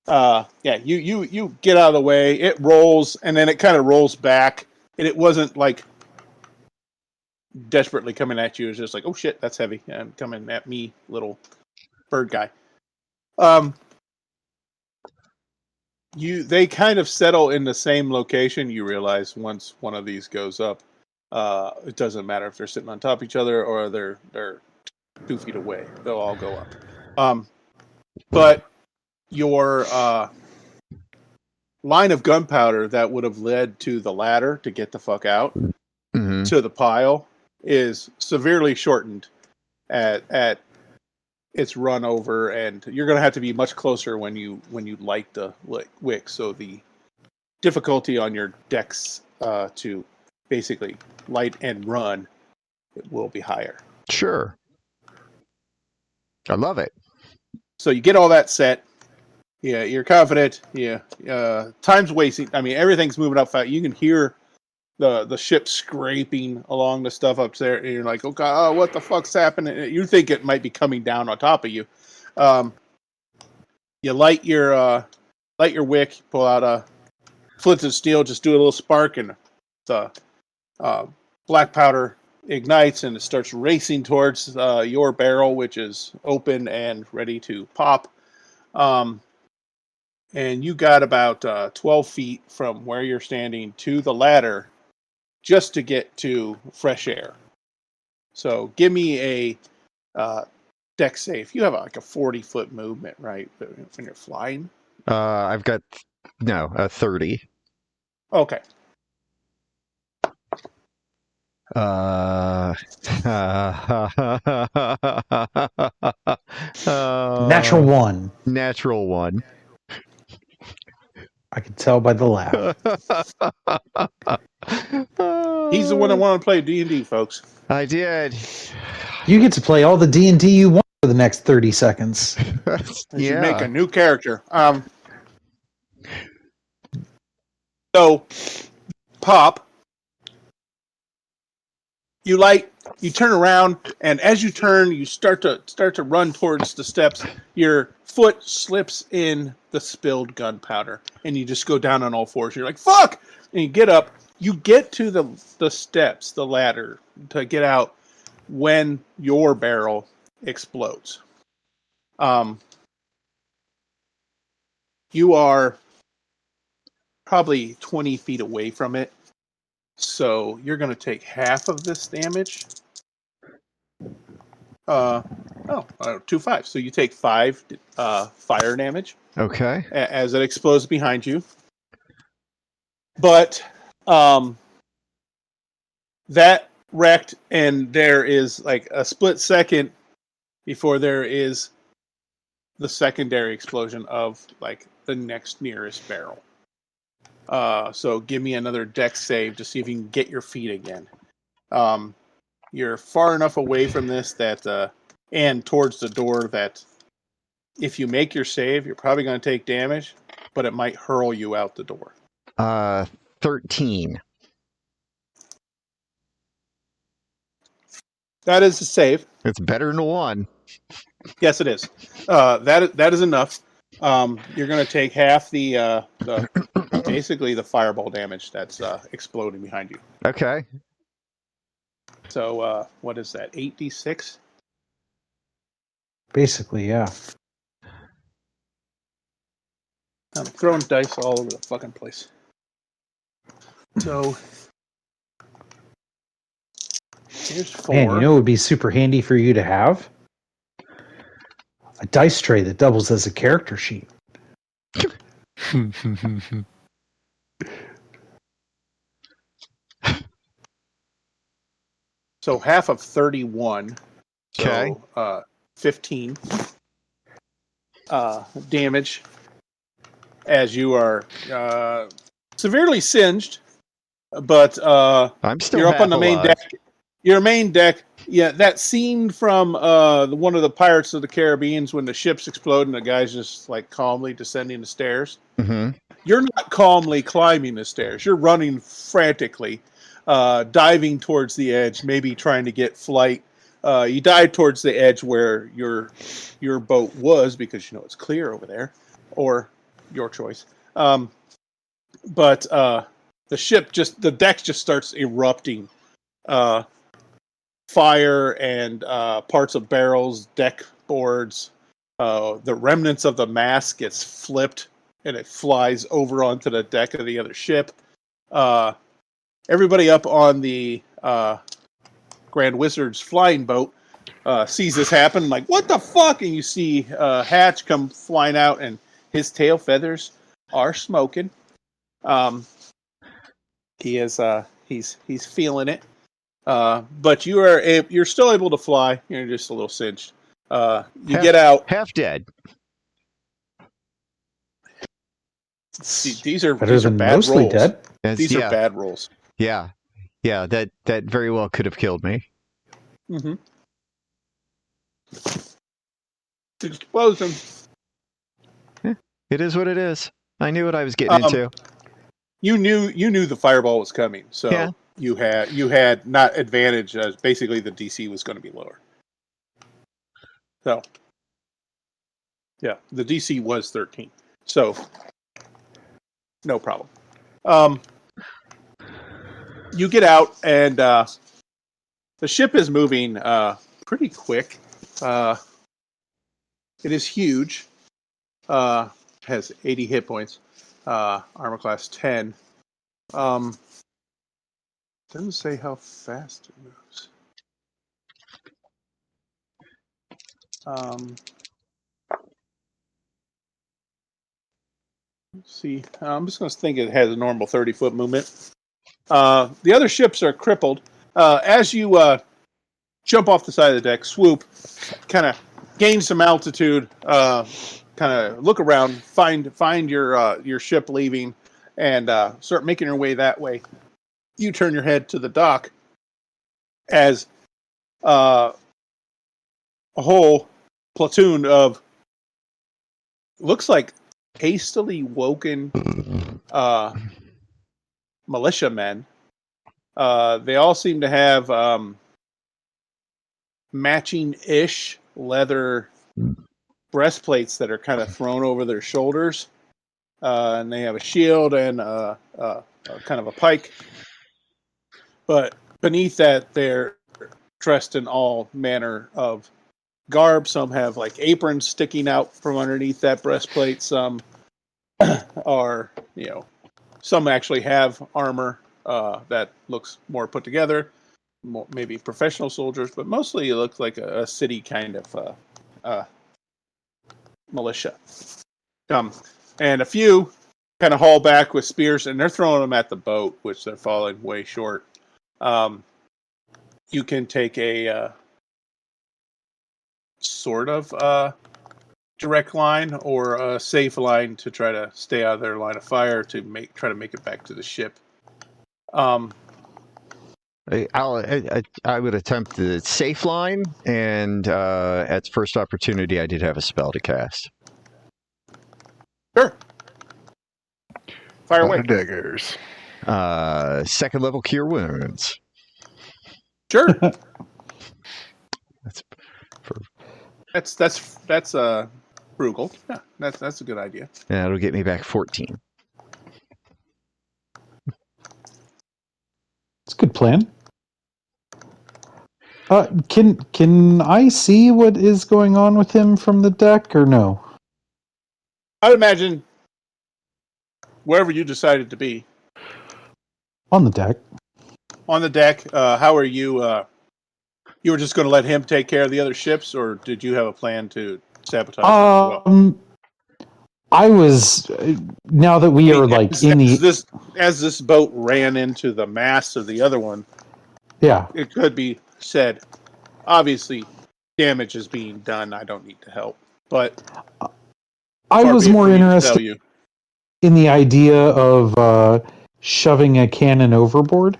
Yeah, you get out of the way. It rolls, and then it kind of rolls back, and it wasn't like desperately coming at you. It's just like, oh shit, that's heavy, and coming at me, little bird guy. They kind of settle in the same location. You realize once one of these goes up, it doesn't matter if they're sitting on top of each other or they're 2 feet away. They'll all go up. But your line of gunpowder that would have led to the ladder to get the fuck out to the pile is severely shortened at its run over, and you're going to have to be much closer when you light the wick. So the difficulty on your dex to basically light and run, it will be higher. Sure. I love it. So you get all that set. Yeah, you're confident. Yeah, time's wasting. I mean, everything's moving up fast. You can hear the ship scraping along the stuff up there, and you're like, okay, oh, what the fuck's happening? You think it might be coming down on top of you. You light your wick, pull out a flint and steel, just do a little spark, and the black powder ignites, and it starts racing towards your barrel, which is open and ready to pop. And you got about 12 feet from where you're standing to the ladder just to get to fresh air. So give me a deck save. You have like a 40-foot movement, right? When you're flying. I've got a 30. Okay. Natural one. Natural one. I could tell by the laugh. He's the one that wanted to play D&D, folks. I did. You get to play all the D&D you want for the next 30 seconds. You should make a new character. So, pop. You turn around, and as you turn, you start to run towards the steps. Your foot slips in the spilled gunpowder, and you just go down on all fours. You're like, fuck! And you get up. You get to the steps, the ladder, to get out when your barrel explodes. You are probably 20 feet away from it. So you're going to take half of this damage. 2 5. So you take 5 fire damage. Okay. As it explodes behind you. But that wrecked, and there is like a split second before there is the secondary explosion of like the next nearest barrel. So give me another dex save to see if you can get your feet again. You're far enough away from this that and towards the door that if you make your save, you're probably going to take damage, but it might hurl you out the door. 13. That is a save. It's better than 1. Yes, it is. That is enough. You're going to take half the basically the fireball damage that's exploding behind you. Okay. So what is that? 8d6? Basically, yeah. I'm throwing dice all over the fucking place. So here's 4. Man, you know what would be super handy for you to have? A dice tray that doubles as a character sheet. So half of 31. Okay. So 15 damage as you are severely singed, but I'm still you're up on the main alive. deck. Your main deck, yeah, that scene from one of the Pirates of the Caribbean when the ships explode and the guy's just like calmly descending the stairs. Mm-hmm. You're not calmly climbing the stairs. You're running frantically, diving towards the edge, maybe trying to get flight. You dive towards the edge where your boat was because you know it's clear over there, or your choice. But the deck just starts erupting. Fire and parts of barrels, deck boards. The remnants of the mast gets flipped and it flies over onto the deck of the other ship. Everybody up on the Grand Wizard's flying boat sees this happen, like, what the fuck? And you see Hatch come flying out, and his tail feathers are smoking. He is he's feeling it. But you're still able to fly. You're just a little cinched. Get out. Half dead. These are Better than bad mostly rolls. dead. These are bad rolls. Yeah. Yeah, that very well could have killed me. Mm-hmm. Explosion. It is what it is. I knew what I was getting into. you knew the fireball was coming, so Yeah. you had not advantage. Basically, the DC was going to be lower. So, yeah, the DC was 13, so no problem. You get out, and the ship is moving pretty quick. It is huge. Has 80 hit points. Armor class 10. Doesn't say how fast it moves. Let's see. I'm just going to think it has a normal 30-foot movement. The other ships are crippled. As you jump off the side of the deck, swoop, kind of gain some altitude, kind of look around, find your ship leaving, and start making your way that way. You turn your head to the dock as a whole platoon of looks like hastily woken militiamen. They all seem to have matching-ish leather breastplates that are kind of thrown over their shoulders, and they have a shield and kind of a pike. But beneath that, they're dressed in all manner of garb. Some have like aprons sticking out from underneath that breastplate. Some are, some actually have armor that looks more put together, maybe professional soldiers, but mostly it looks like a city kind of militia. And a few kind of haul back with spears, and they're throwing them at the boat, which they're falling way short. You can take a sort of direct line or a safe line to try to stay out of their line of fire to try to make it back to the ship. I would attempt the safe line, and at first opportunity, I did have a spell to cast. Sure. Fire away. Daggers. Second level cure wounds. Sure. That's That's frugal. Yeah, that's a good idea. and that'll get me back 14. It's a good plan. Can I see what is going on with him from the deck, or no? I'd imagine wherever you decided to be On the deck. on the deck. How are you? You were just going to let him take care of the other ships, or did you have a plan to sabotage them as well? I was now that we are like as this boat ran into the mast of the other one. Yeah, It could be said, obviously, damage is being done. I don't need to help, but I was more interested in the idea of shoving a cannon overboard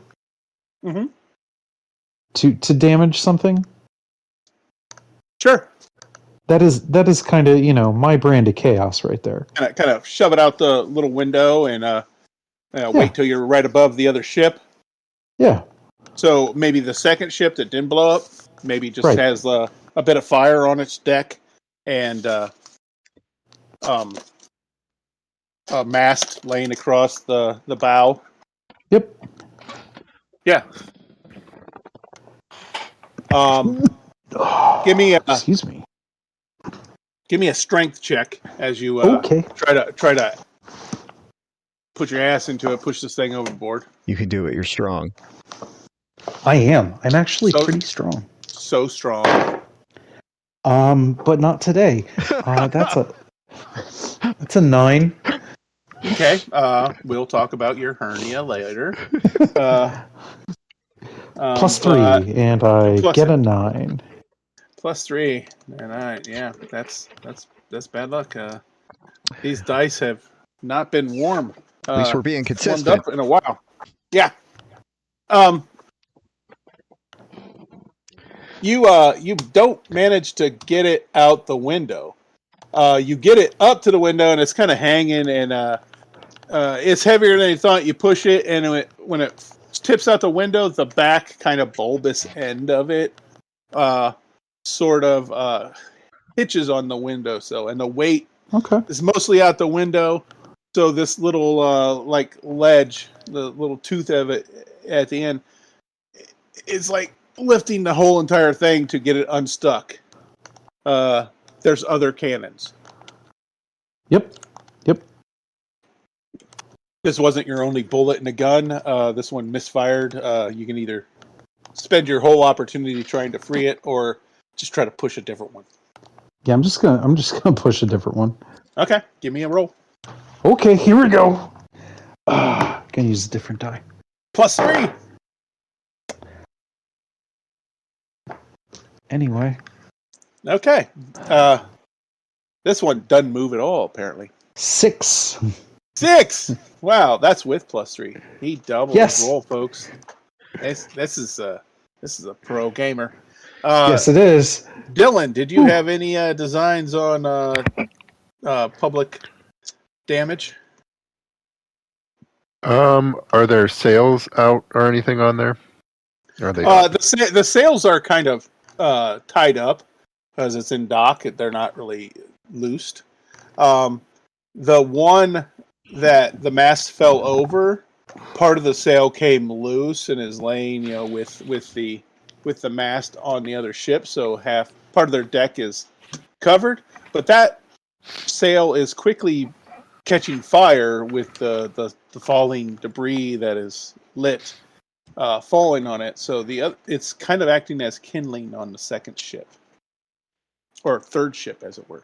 to damage something. Sure. That is kind of my brand of chaos right there. Kind of shove it out the little window and wait till you're right above the other ship. Yeah. So maybe the second ship that didn't blow up, maybe just has a bit of fire on its deck and a mast laying across the bow. Yep. Yeah. Give me excuse me. Give me a strength check as you try to put your ass into it, push this thing overboard. You can do it. You're strong. I am. I'm actually pretty strong. So strong. But not today. That's a 9. Okay. We'll talk about your hernia later. Plus 3, and I get a 9. Plus 3, and yeah, that's bad luck. These dice have not been warm. At least we're being consistent. Warmed up in a while. Yeah. You don't manage to get it out the window. You get it up to the window, and it's kind of hanging, and it's heavier than you thought. You push it, and when it tips out the window, the back kind of bulbous end of it sort of hitches on the windowsill, and the weight Okay. is mostly out the window. So this little like ledge, the little tooth of it at the end, is like lifting the whole entire thing to get it unstuck. There's other cannons. Yep. This wasn't your only bullet in the gun. This one misfired. You can either spend your whole opportunity trying to free it, or just try to push a different one. Yeah, I'm just gonna push a different one. Okay, give me a roll. Okay, here we go. Gonna use a different die. +3. Anyway. Okay. This one doesn't move at all, apparently. 6. 6. Wow, that's with +3. He doubled Yes. his roll, folks. This is a pro gamer. Yes, it is. Dylan, did you Ooh. have any designs on public damage? Are there sales out or anything on there? Are they? The sails are kind of tied up because it's in dock. They're not really loosed. The one that the mast fell over, part of the sail came loose and is laying, with the mast on the other ship. So half part of their deck is covered, but that sail is quickly catching fire with the falling debris that is lit. Falling on it, so it's kind of acting as kindling on the second ship, or third ship, as it were.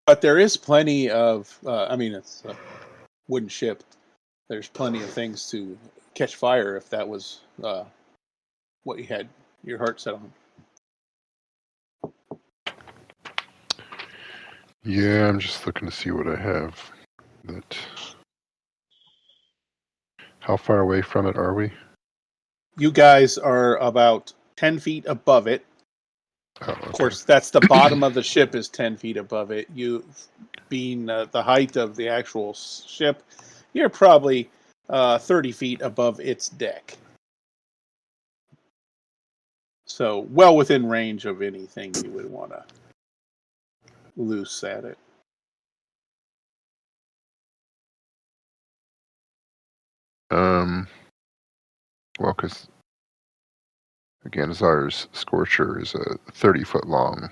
But there is plenty of, it's a wooden ship. There's plenty of things to catch fire if that was what you had your heart set on. Yeah, I'm just looking to see what I have. How far away from it are we? You guys are about 10 feet above it. Oh, okay. Of course, that's the bottom of the ship is 10 feet above it. You, being the height of the actual ship, you're probably 30 feet above its deck. So well within range of anything you would want to loose at it. Well, because again, Azar's Scorcher is a 30-foot long,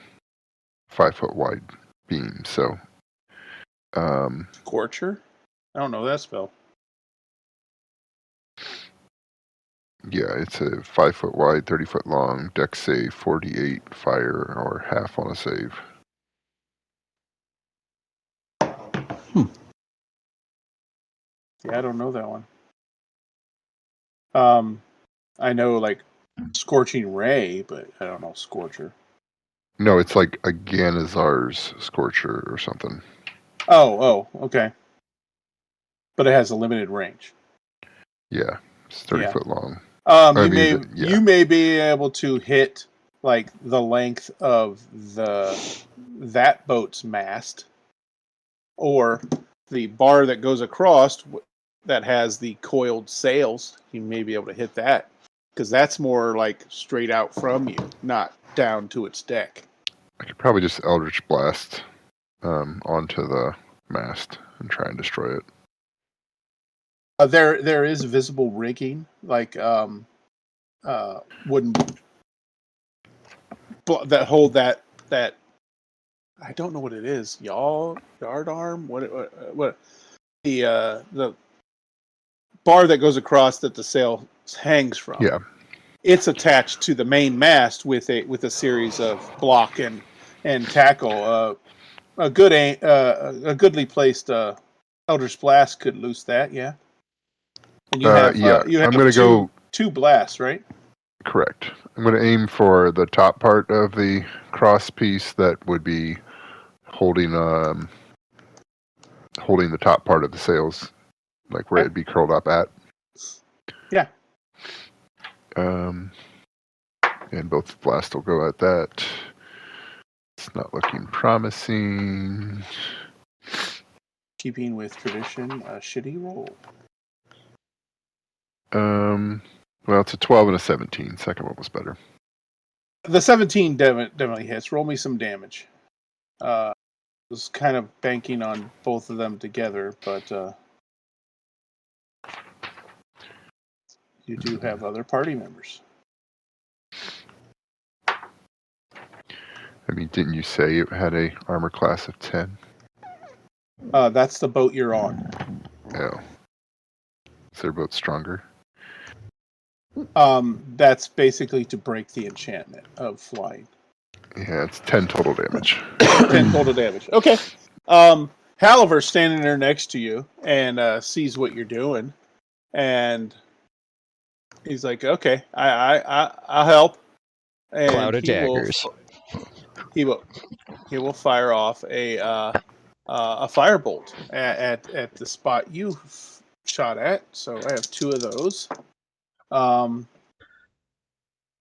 5-foot wide beam. So, Scorcher? I don't know that spell. yeah, it's a 5-foot wide, 30-foot long, deck save, 48 fire, or half on a save. Yeah, I don't know that one. I know like Scorching Ray, but I don't know Scorcher. No, it's like again Azar's Scorcher or something. Oh, okay. But it has a limited range. Yeah, it's 30 foot long. You may be able to hit like the length of that boat's mast, or the bar that goes across that has the coiled sails. You may be able to hit that because that's more like straight out from you, not down to its deck. I could probably just Eldritch Blast onto the mast and try and destroy it. There is visible rigging, like wooden that hold that. I don't know what it is. Yard arm. What the bar that goes across that the sail hangs from. Yeah, it's attached to the main mast with a series of block and tackle. A goodly placed Eldritch Blast could loose that. Yeah. And you have I'm gonna go two blasts, right? correct. I'm gonna aim for the top part of the cross piece that would be holding the top part of the sails, like where it'd be curled up at. Yeah. And both blasts will go at that. It's not looking promising. Keeping with tradition, a shitty roll. Well, it's a 12 and a 17. Second one was better. The 17 definitely hits. Roll me some damage. Was kind of banking on both of them together, but you do have other party members. I mean, didn't you say it had a armor class of 10? That's the boat you're on. Oh. Is their boat stronger? That's basically to break the enchantment of flying. Yeah, it's 10 total damage. 10 total damage. Okay. Halliver's standing there next to you and sees what you're doing, and he's like, "Okay, I'll help." And Cloud of daggers. He will fire off a firebolt at the spot you shot at. So I have 2 of those.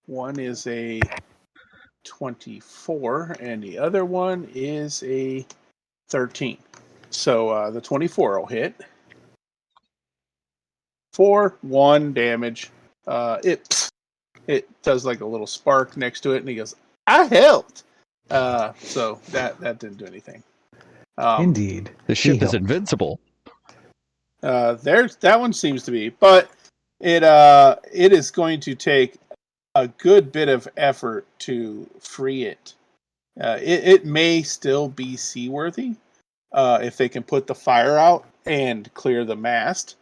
One is a 24, and the other one is a 13. So the 24 will hit. 1 damage. It does like a little spark next to it, and he goes, "I helped." So that didn't do anything. Indeed. The ship He is helped. invincible. That one seems to be, but it is going to take a good bit of effort to free it. It may still be seaworthy if they can put the fire out and clear the mast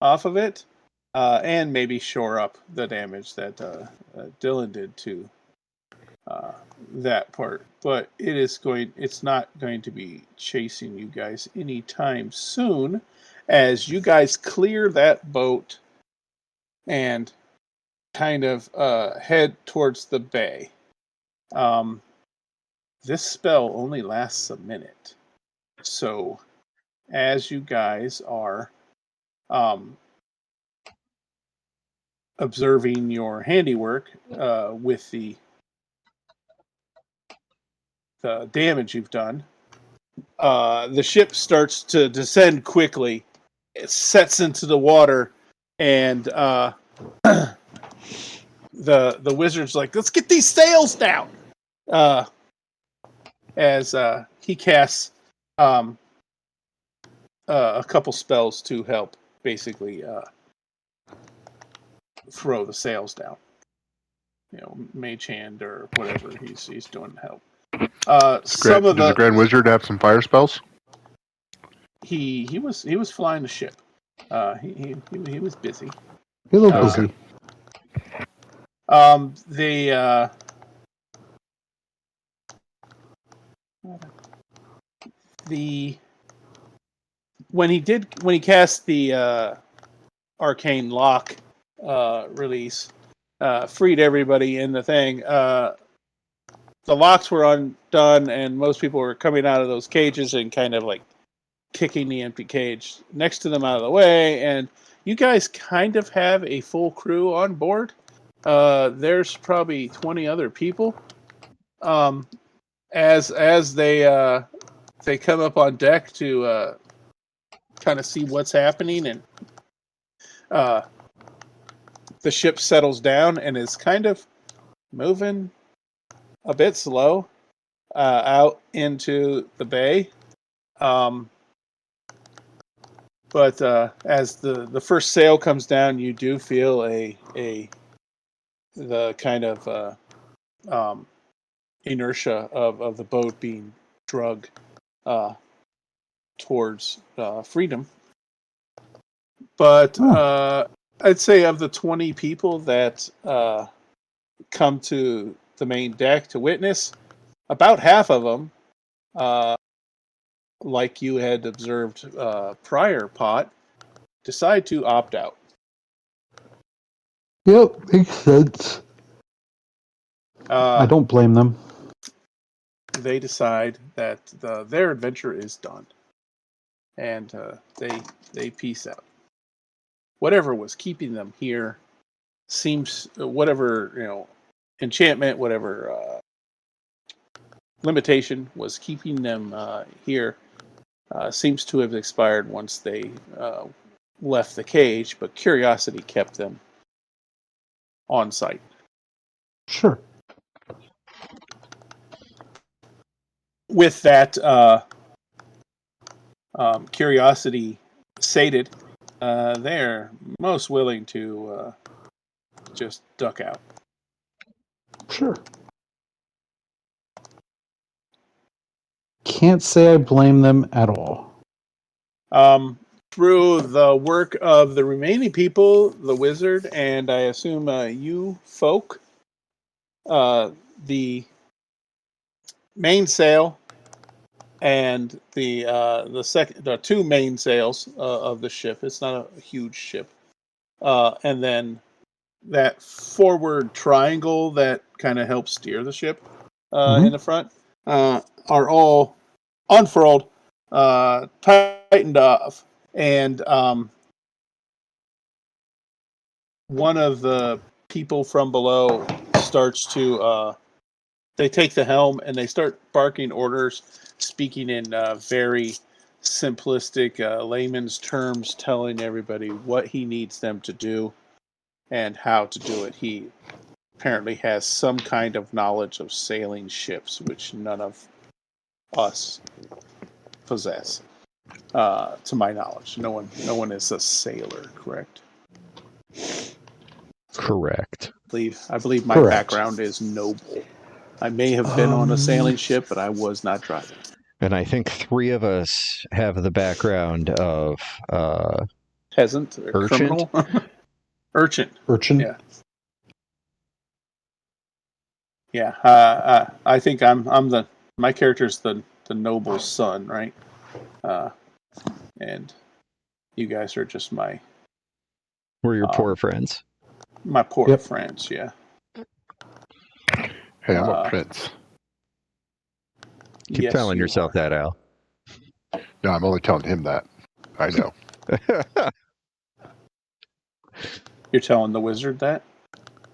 off of it, and maybe shore up the damage that Dylan did to that part. But it's not going to be chasing you guys anytime soon, as you guys clear that boat and kind of head towards the bay. This spell only lasts a minute. So as you guys are observing your handiwork with the damage you've done, the ship starts to descend quickly. It sets into the water, and the wizard's like, "Let's get these sails down." As he casts a couple spells to help, basically throw the sails down. Mage hand or whatever he's doing to help. Does the Grand Wizard have some fire spells? He was flying the ship. He was busy. He looked busy. When he cast the arcane lock release, freed everybody in the thing. The locks were undone, and most people were coming out of those cages and kind of like kicking the empty cage next to them out of the way. And you guys kind of have a full crew on board. There's probably 20 other people. As they come up on deck to kind of see what's happening, and the ship settles down and is kind of moving a bit slow out into the bay. But as the first sail comes down, you do feel the kind of inertia of the boat being dragged towards freedom. But I'd say of the 20 people that come to the main deck to witness, about half of them, like you had observed prior, Pot, decide to opt out. Yep, makes sense. I don't blame them. They decide that their adventure is done, and they peace out. Whatever was keeping them here seems, whatever enchantment, whatever limitation was keeping them here seems to have expired once they left the cage, but curiosity kept them on site. Sure. With that curiosity sated, they're most willing to just duck out. Sure. Can't say I blame them at all. Through the work of the remaining people, the wizard, and I assume you folk, the mainsail and the two mainsails of the ship. It's not a huge ship, and then that forward triangle that kind of helps steer the ship in the front are all unfurled, tightened off, and one of the people from below starts to they take the helm and they start barking orders, speaking in very simplistic layman's terms, telling everybody what he needs them to do and how to do it. He apparently has some kind of knowledge of sailing ships, which none of us possess, to my knowledge. No one is a sailor, correct? Correct. I believe my Correct. background is noble. I may have been on a sailing ship, but I was not driving. And I think 3 of us have the background of Peasant or Urchin? criminal? Urchin. Urchin? Yeah. Yeah. I think my character's the noble's son, right? And you guys are just my we're your poor friends. poor friends, yeah. Hey, I'm a prince. Keep telling yourself that, Al. No, I'm only telling him that. I know. You're telling the wizard that?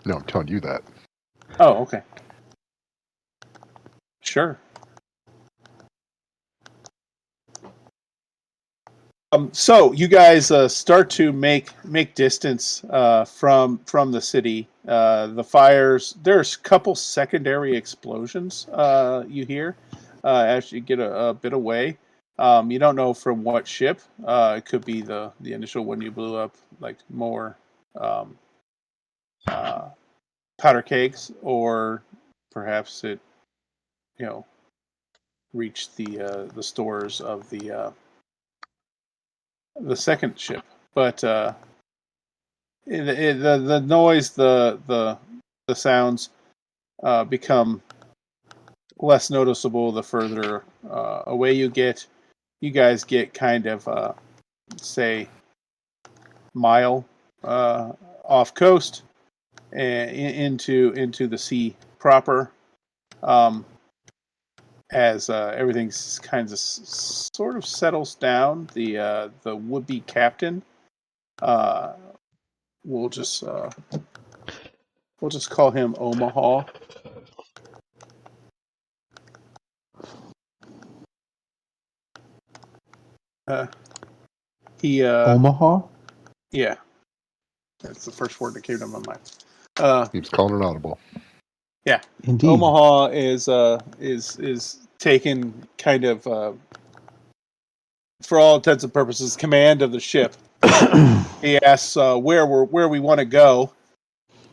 No, I'm telling you that. Oh, okay. Sure. So you guys start to make distance from the city. The fires. There's a couple secondary explosions you hear as you get a bit away. You don't know from what ship. It could be the initial one you blew up, like more powder kegs, or perhaps it reached the stores of the second ship, but the noise, the sounds become less noticeable the further away you get. You guys get kind of say mile off coast and into the sea proper. As everything kind of sort of settles down, the would-be captain, we'll just call him Omaha. Omaha? Yeah, that's the first word that came to my mind. He's calling an audible. Yeah, Indeed. Omaha is taken kind of for all intents and purposes command of the ship. He asks where we want to go.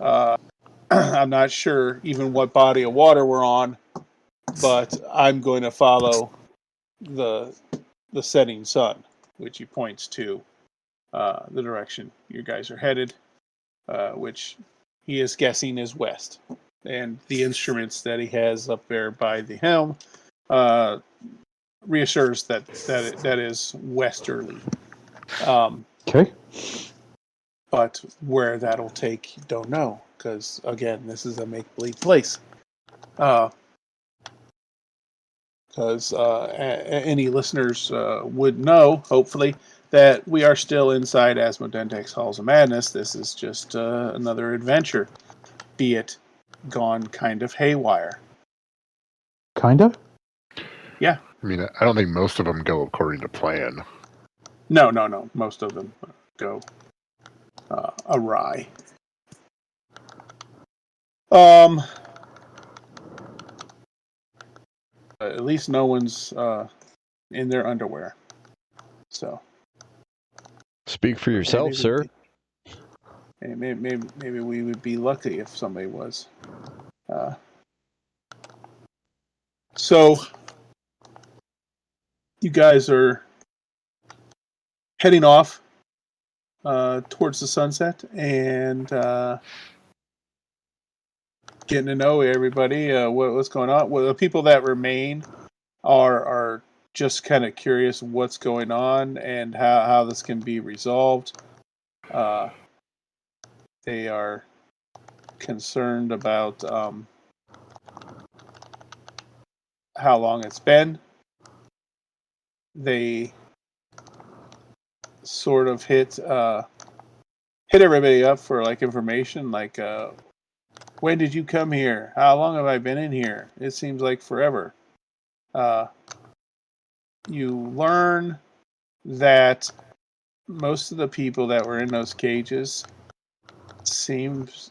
I'm not sure even what body of water we're on, but I'm going to follow the setting sun, which he points to the direction you guys are headed, which he is guessing is west. And the instruments that he has up there by the helm reassures that is westerly. Okay. But where that'll take, don't know, because again, this is a make-believe place. Because any listeners would know, hopefully, that we are still inside AZMODENDAK'S Halls of Madness. This is just another adventure, be it gone kind of haywire. Kind of? Yeah, I mean, I don't think most of them go according to plan. No. Most of them go awry. At least no one's in their underwear. So Speak for yourself, sir. Maybe we would be lucky if somebody was. So you guys are heading off towards the sunset and getting to know everybody. What's going on? Well, the people that remain are just kind of curious what's going on and how this can be resolved. They are concerned about how long it's been. They sort of hit everybody up for like information, like when did you come here? How long have I been in here? It seems like forever. You learn that most of the people that were in those cages seems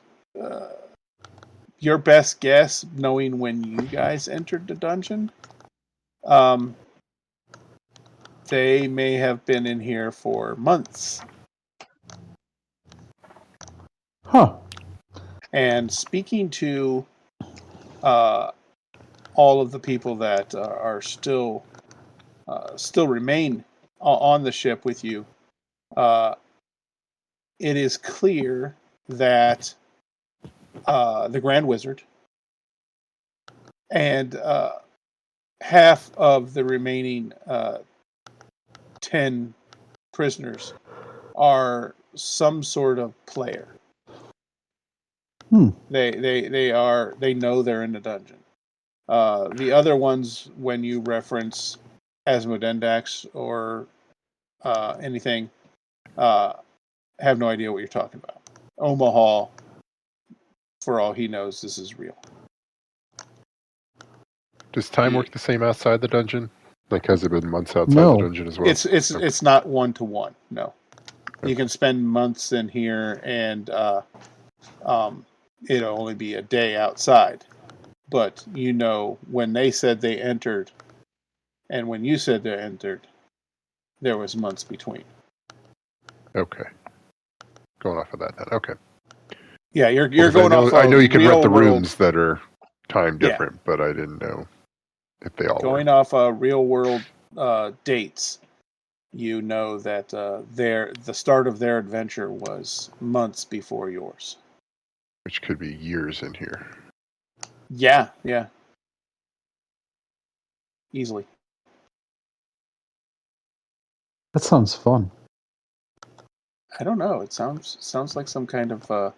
your best guess, knowing when you guys entered the dungeon. They may have been in here for months. Huh. And speaking to all of the people that are still remain on the ship with you, it is clear that the Grand Wizard and half of the remaining 10 prisoners are some sort of player. They know they're in the dungeon. The other ones, when you reference AZMODENDAK'S or anything, have no idea what you're talking about. Omaha, for all he knows, this is real. Does time work the same outside the dungeon? Like, has it been months outside No. the dungeon as well? It's not 1-to-1. No, you can spend months in here, and it'll only be a day outside. But you know, when they said they entered, and when you said they entered, there was months between. Okay. Going off of that then. Okay. Yeah, you're going off. I know you can rent the world, rooms that are time different, but I didn't know if they all going were. off real world dates. You know that the start of their adventure was months before yours. Which could be years in here. Yeah. Easily. That sounds fun. I don't know. It sounds like some kind of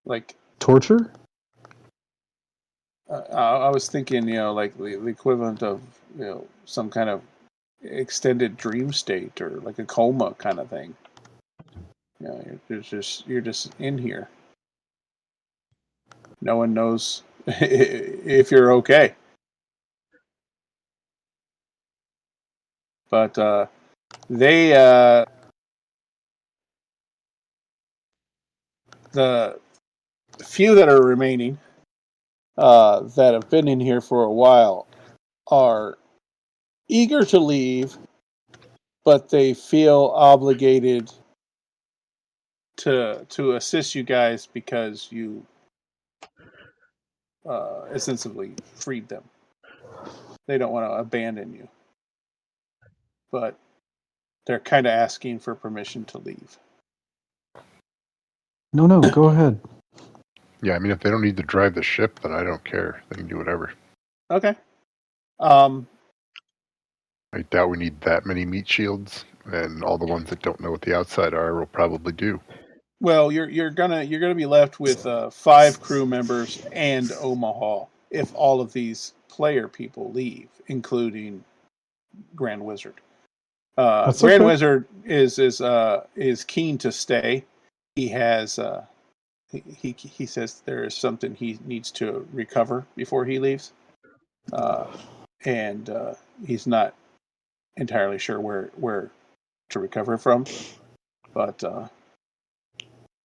like Torture? I was thinking, like the equivalent of some kind of extended dream state or like a coma kind of thing. You're just in here. No one knows if you're okay. But they the few that are remaining that have been in here for a while are eager to leave, but they feel obligated to assist you guys because you essentially freed them. They don't want to abandon you, but they're kind of asking for permission to leave. No, go ahead. Yeah, I mean, if they don't need to drive the ship, then I don't care. They can do whatever. Okay. I doubt we need that many meat shields, and all the ones that don't know what the outside are will probably do. Well, you're gonna be left with 5 crew members and Omaha if all of these player people leave, including Grand Wizard. That's Grand okay. Wizard is keen to stay. He has he says there is something he needs to recover before he leaves. and he's not entirely sure where to recover from, but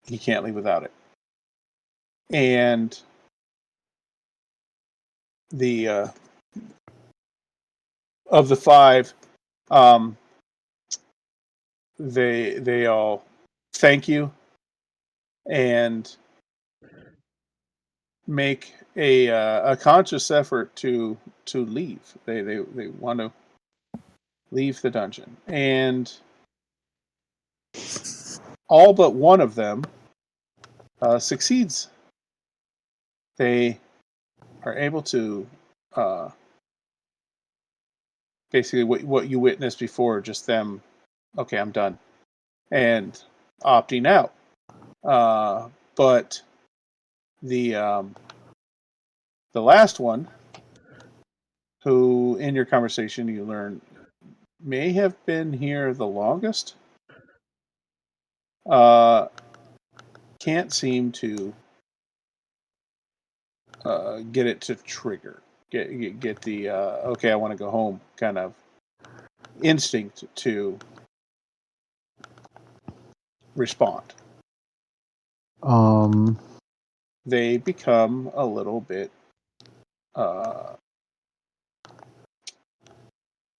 he can't leave without it. And the of the five, they all thank you and make a conscious effort to leave. They want to leave the dungeon, and all but one of them succeeds. They are able to basically what you witnessed before, just them. Okay, I'm done, and opting out. But the last one, who in your conversation you learn may have been here the longest, can't seem to get it to trigger, get the okay, I want to go home kind of instinct to respond. They become a little bit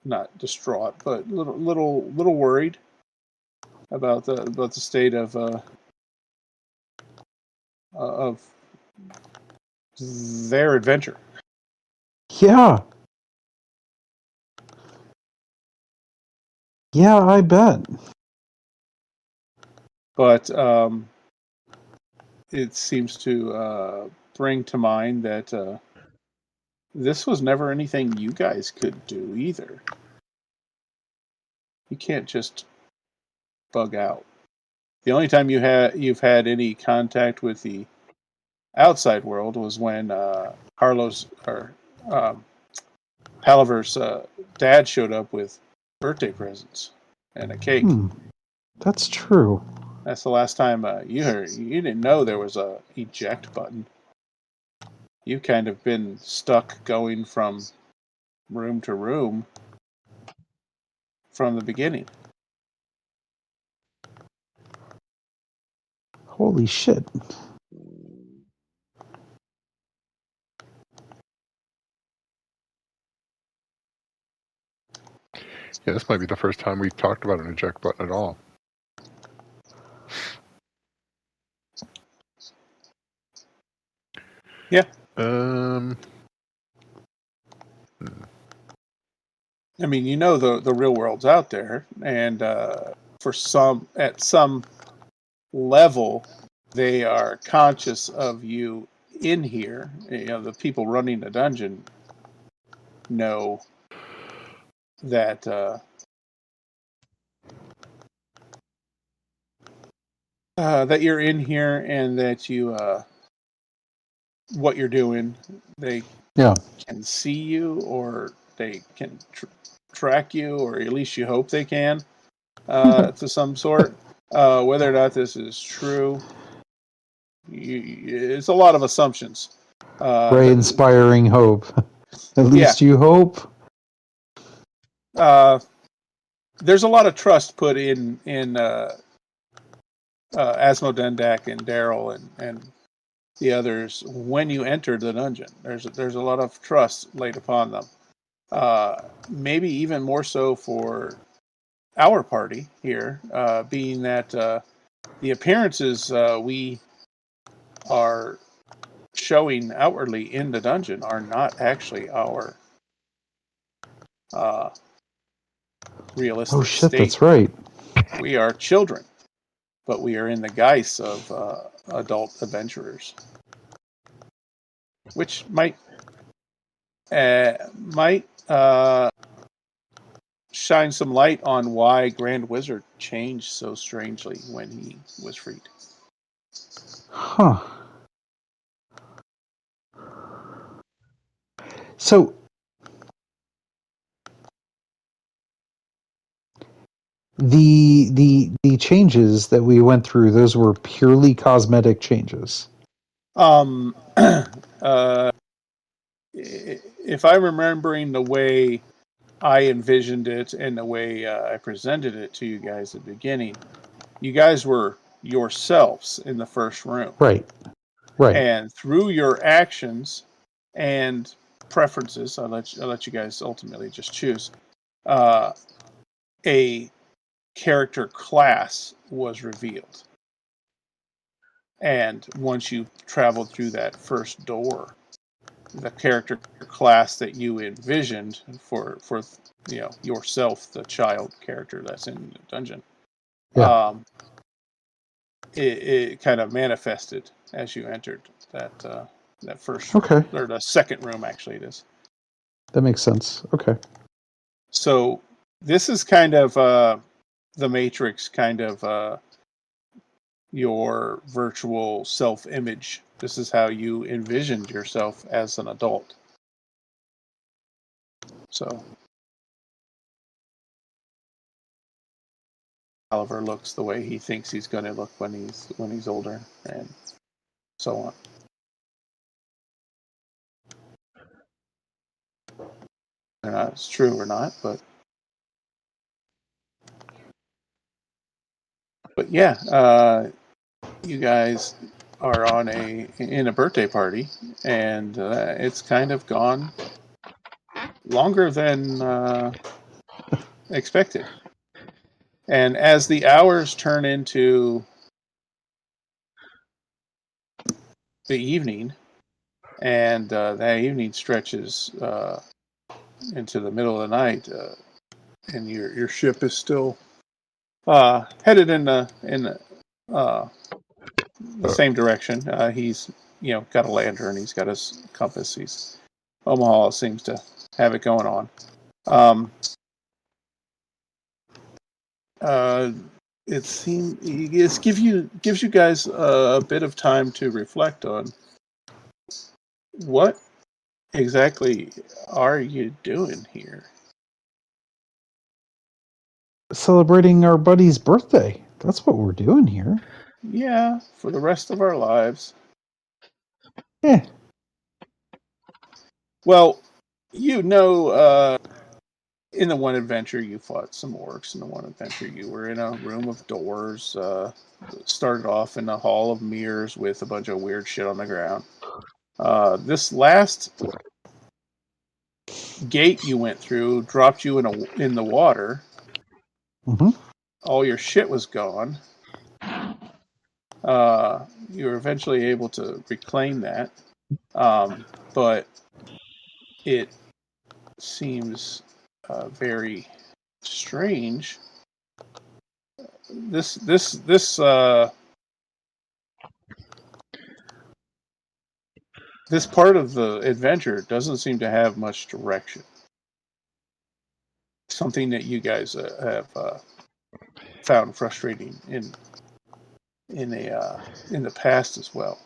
not distraught, but little worried about the state of their adventure. Yeah. Yeah, I bet. But it seems to bring to mind that this was never anything you guys could do either. You can't just bug out. The only time you've had any contact with the outside world was when Carlos or Palaver's dad showed up with birthday presents and a cake. That's true. That's the last time you didn't know there was a eject button. You've kind of been stuck going from room to room from the beginning. Holy shit. Yeah, this might be the first time we've talked about an eject button at all. Yeah. I mean, you know the real world's out there, and at some level, they are conscious of you in here. You know, the people running the dungeon know that that you're in here and that you what you're doing. They can see you, or they can track you, or at least you hope they can to some sort. Whether or not this is true, it's a lot of assumptions. Ray inspiring hope. At least you hope. There's a lot of trust put in Azmodendak and Daryl and the others when you enter the dungeon. There's a lot of trust laid upon them. Maybe even more so for our party here, being that the appearances we are showing outwardly in the dungeon are not actually our realistic state. That's right. We are children, but we are in the guise of adult adventurers, which might shine some light on why Grand Wizard changed so strangely when he was freed. Huh. So the changes that we went through, those were purely cosmetic changes. if I'm remembering the way I envisioned it and the way I presented it to you guys at the beginning, you guys were yourselves in the first room. Right. And through your actions and preferences, I'll let you guys ultimately just choose. A character class was revealed, and once you traveled through that first door, the character class that you envisioned for yourself, the child character that's in the dungeon, Yeah. it kind of manifested as you entered that first Okay. or the second room. Actually, it is. That makes sense. Okay. So this is kind of the Matrix, kind of your virtual self-image. This is how you envisioned yourself as an adult. So Oliver looks the way he thinks he's going to look when he's older, and so on. I don't know if it's true or not, but yeah, you guys are in a birthday party, and it's kind of gone longer than expected. And as the hours turn into the evening, and that evening stretches into the middle of the night, and your ship is still headed in the same direction. He's got a lantern. He's got his compass. Omaha seems to have it going on. It gives you guys a bit of time to reflect on what exactly are you doing here. Celebrating our buddy's birthday. That's what we're doing here. Yeah, for the rest of our lives. Yeah. Well, in the one adventure you fought some orcs. In the one adventure you were in a room of doors. Started off in a hall of mirrors with a bunch of weird shit on the ground. This last gate you went through dropped you in the water. Mm-hmm. All your shit was gone. You were eventually able to reclaim that, but it seems very strange. This part of the adventure doesn't seem to have much direction. Something that you guys have found frustrating in the past as well.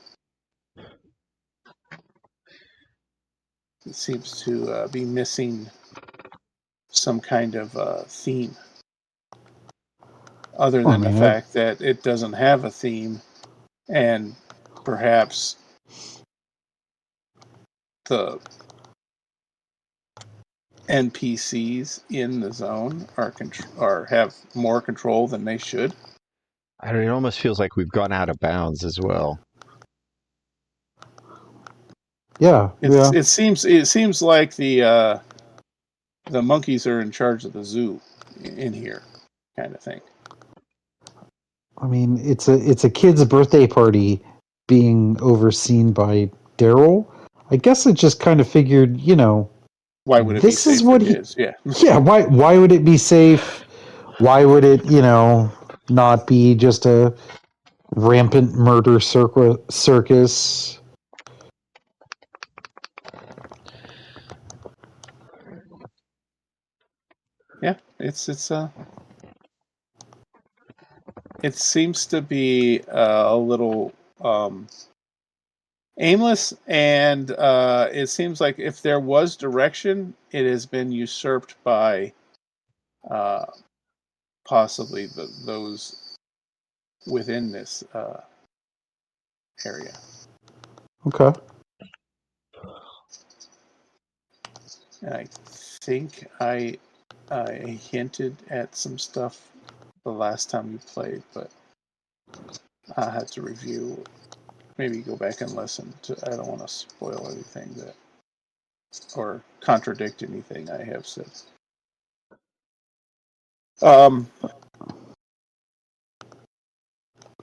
It seems to be missing some kind of theme, other Well, I than the mean, fact that it doesn't have a theme, and perhaps the NPCs in the zone are have more control than they should. It almost feels like we've gone out of bounds as well. yeah. It seems like the monkeys are in charge of the zoo in here, kind of thing. I mean, it's a kid's birthday party being overseen by Daryl. I guess it just kind of figured, Why would it be this is safe for what he. kids? Yeah. Yeah. Why would it be safe? Why would it, not be just a rampant murder circus? Yeah, it seems to be a little aimless, and it seems like if there was direction, it has been usurped by uh, possibly those within this area. Okay. And I think I hinted at some stuff the last time we played, but I had to review. Maybe go back and listen to. I don't want to spoil anything that or contradict anything I have said.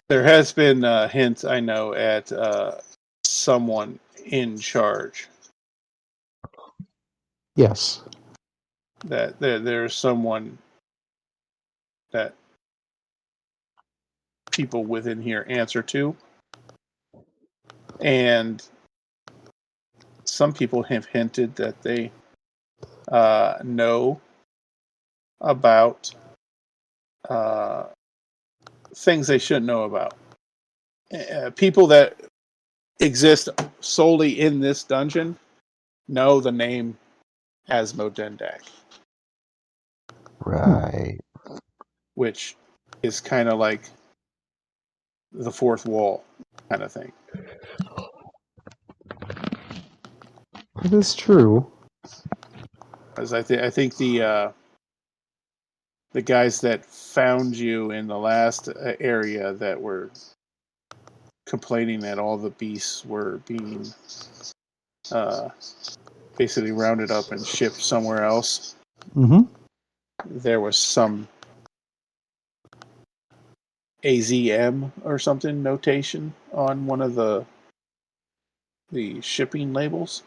There has been hints, I know, at someone in charge. Yes. That there's someone that people within here answer to. And some people have hinted that they know about things they shouldn't know about. People that exist solely in this dungeon know the name AZMODENDAK, Right. which is kind of like the fourth wall kind of thing. It is true. As I think the guys that found you in the last area that were complaining that all the beasts were being basically rounded up and shipped somewhere else. Mm-hmm. There was some AZM or something notation on one of the shipping labels,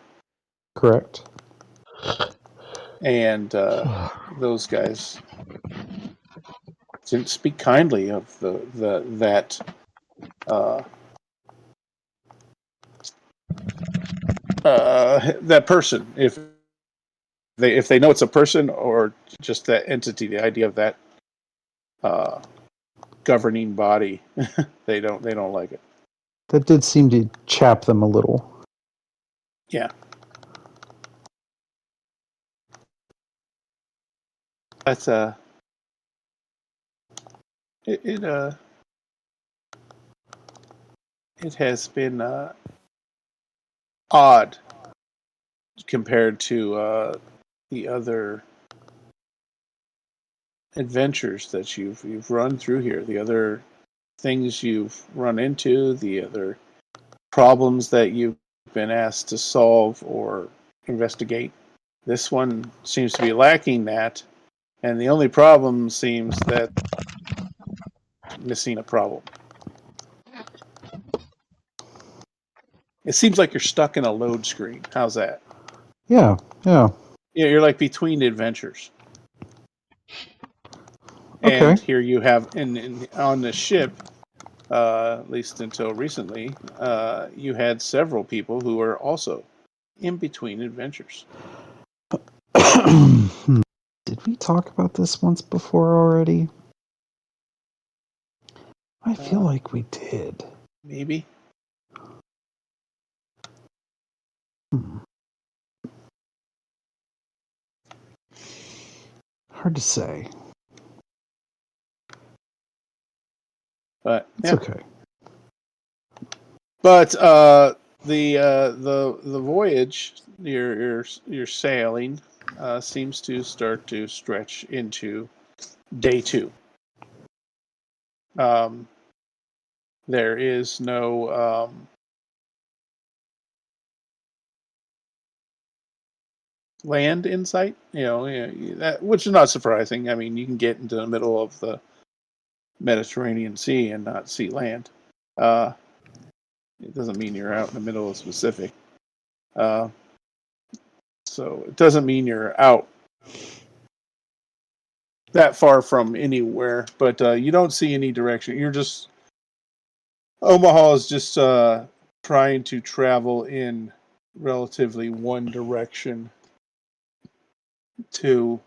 Correct. and those guys didn't speak kindly of that that person. If they know it's a person or just that entity, the idea of that governing body, they don't like it. That did seem to chap them a little. Yeah, that's it it has been odd compared to the other adventures that you've run through here, the other things you've run into, the other problems that you've been asked to solve or investigate. This one seems to be lacking that, and the only problem seems that missing a problem. It seems like you're stuck in a load screen. How's that? Yeah. Yeah, you're like between adventures. Okay. And here you have, on the ship, at least until recently, you had several people who were also in between adventures. Did we talk about this once before already? I feel like we did. Maybe. Hard to say. But It's okay. But the voyage you're sailing seems to start to stretch into day 2. There is no land in sight. That, which is not surprising. I mean, you can get into the middle of the Mediterranean Sea and not see land. It doesn't mean you're out in the middle of the Pacific. So it doesn't mean you're out that far from anywhere, but you don't see any direction. Omaha is just trying to travel in relatively one direction to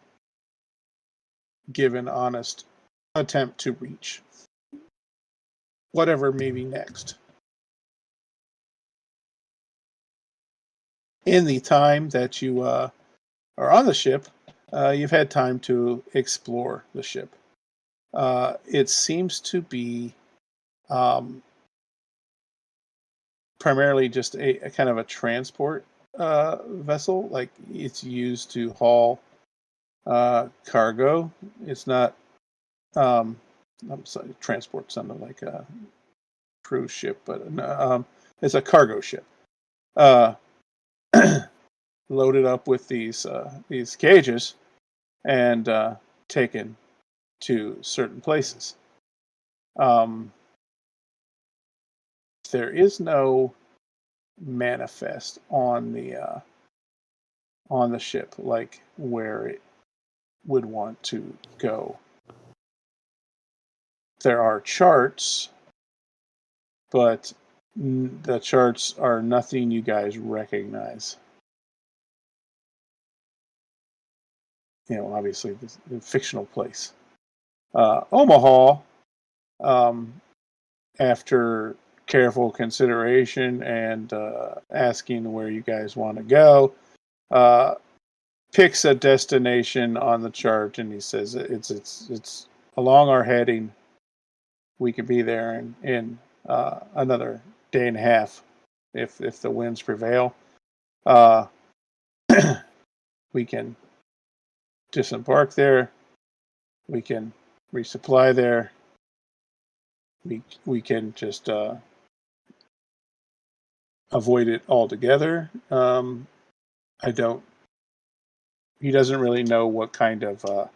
give an honest attempt to reach whatever may be next. In the time that you are on the ship, you've had time to explore the ship. It seems to be primarily just a kind of a transport vessel. Like it's used to haul cargo. It's not. I'm sorry, transport sounded like a cruise ship, but it's a cargo ship. Loaded up with these cages and taken to certain places. There is no manifest on the ship, like where it would want to go. There are charts, but the charts are nothing you guys recognize. You know, obviously, the fictional place. Omaha, after careful consideration and asking where you guys want to go, picks a destination on the chart, and he says it's along our heading. We could be there in another day and a half if the winds prevail. We can disembark there. We can resupply there. We can just avoid it altogether. I don't. He doesn't really know what kind of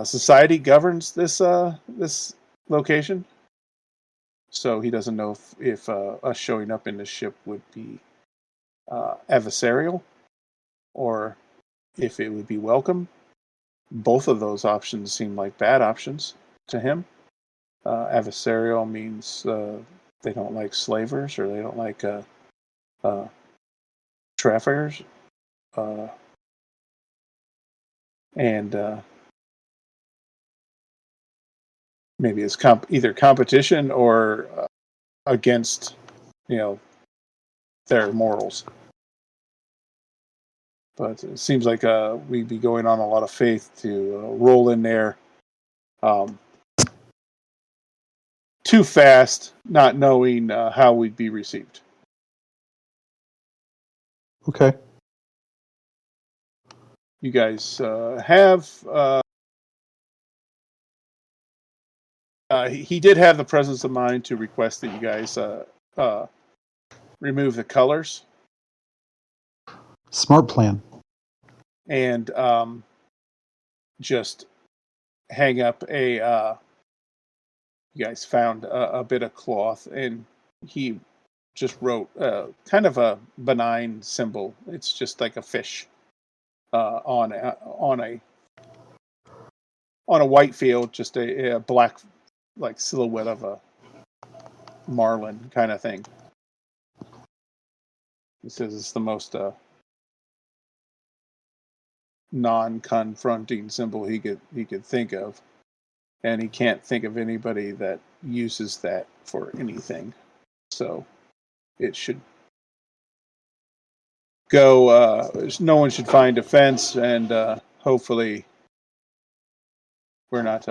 society governs this location, so he doesn't know if us showing up in the ship would be adversarial or if it would be welcome. Both of those options seem like bad options to him. Adversarial means they don't like slavers or they don't like traffickers, and maybe it's either competition or against, their morals. But it seems like we'd be going on a lot of faith to roll in there too fast, not knowing how we'd be received. Okay. You guys have... he did have the presence of mind to request that you guys remove the colors. Smart plan. And just hang up a... you guys found a bit of cloth, and he just wrote kind of a benign symbol. It's just like a fish on a white field, just a black like silhouette of a marlin kind of thing. He says it's the most non-confronting symbol he could think of, and he can't think of anybody that uses that for anything. So it should go. No one should find offense, and hopefully we're not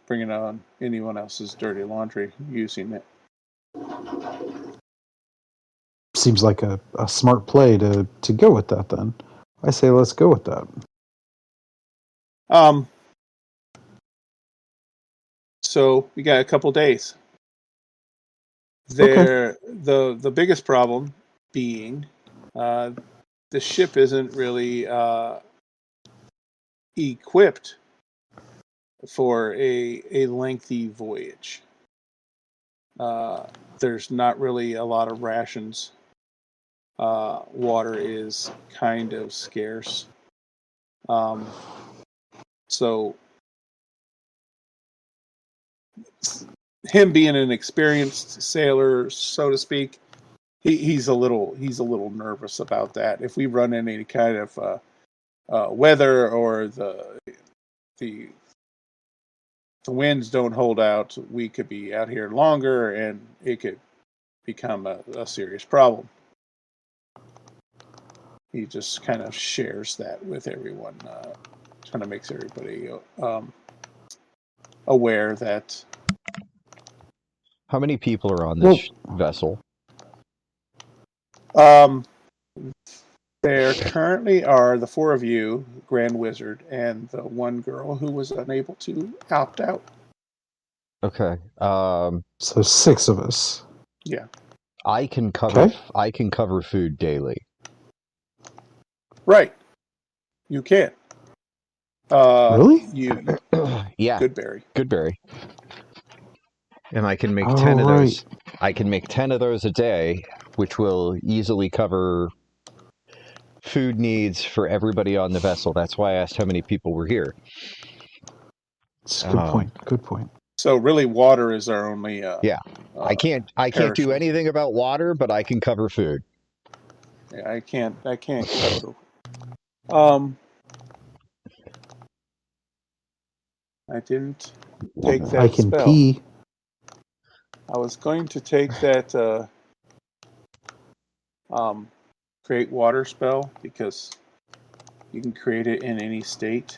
bringing on anyone else's dirty laundry using it. Seems like a smart play to go with that then. I say let's go with that. So we got a couple days. Okay. The biggest problem being the ship isn't really equipped for a lengthy voyage. There's not really a lot of rations. Water is kind of scarce. So him being an experienced sailor, so to speak, he's a little nervous about that. If we run into any kind of weather or the winds don't hold out, we could be out here longer, and it could become a serious problem. He just kind of shares that with everyone, kind of makes everybody aware that. How many people are on this vessel? There currently are the 4 of you, Grand Wizard, and the 1 girl who was unable to opt out. Okay. So 6 of us. Yeah. I can cover. Okay. I can cover food daily. Right. You can. Really? You Yeah. Goodberry. Goodberry. And I can make Oh, 10 of right. those. I can make 10 of those a day, which will easily cover food needs for everybody on the vessel. That's why I asked how many people were here. It's a good point. Good point. So really, water is our only. Yeah. I can't do perishable. anything about water, but I can cover food. Yeah, I can't cover. I didn't take I that can spell. pee. I was going to take that create water spell because you can create it in any state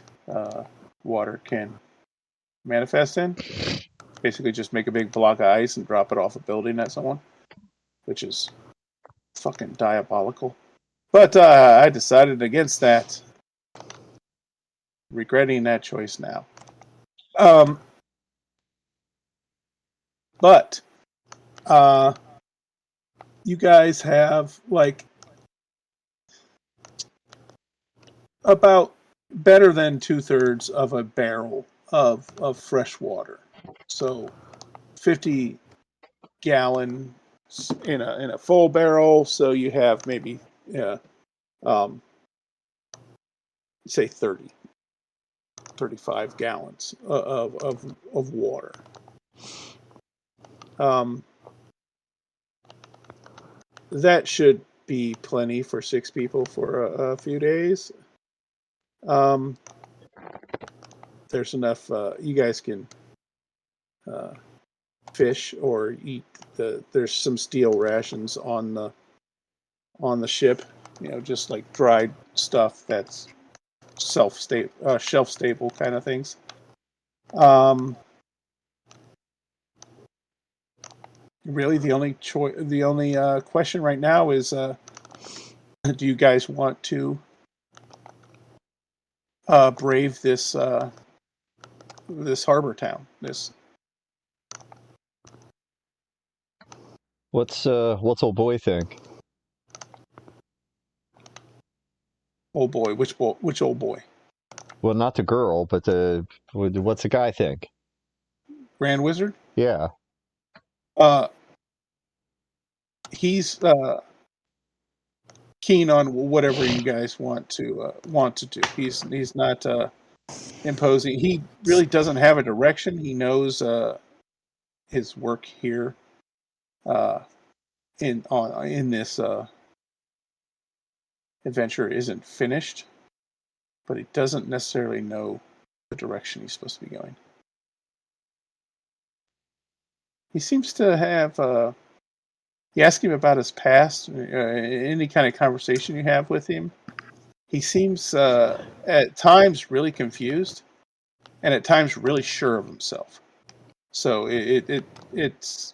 water can manifest in. Basically, just make a big block of ice and drop it off a building at someone, which is fucking diabolical. But I decided against that. Regretting that choice now. But you guys have like about better than 2/3 of a barrel of fresh water. So 50 gallons in a full barrel. So you have maybe say 30, 35 gallons of water. That should be plenty for 6 people for a few days. There's enough. You guys can fish or eat. There's some steel rations on the ship. You know, just like dried stuff that's shelf stable kind of things. Really, the only question right now is, do you guys want to brave this harbor town? What's old boy think? Old boy, which old boy? Well, not the girl, but what's the guy think? Grand Wizard? Yeah. He's keen on whatever you guys want to do. He's not imposing. He really doesn't have a direction. He knows his work here in this adventure isn't finished, but he doesn't necessarily know the direction he's supposed to be going. He seems to have. You ask him about his past, any kind of conversation you have with him. He seems at times really confused, and at times really sure of himself. So it's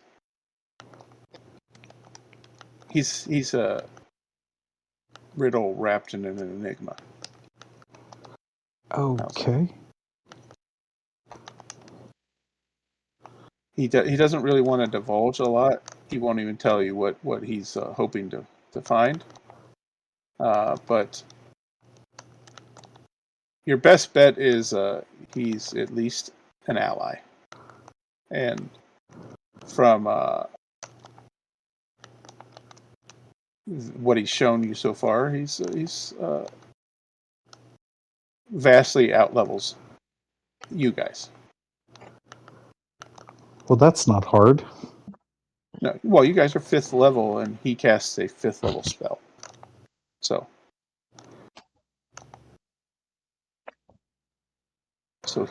he's a riddle wrapped in an enigma. Okay. He doesn't really want to divulge a lot. He won't even tell you what he's hoping to find. But your best bet is he's at least an ally. And from what he's shown you so far, he's vastly outlevels you guys. Well, that's not hard. No, well, you guys are 5th level, and he casts a 5th level spell. So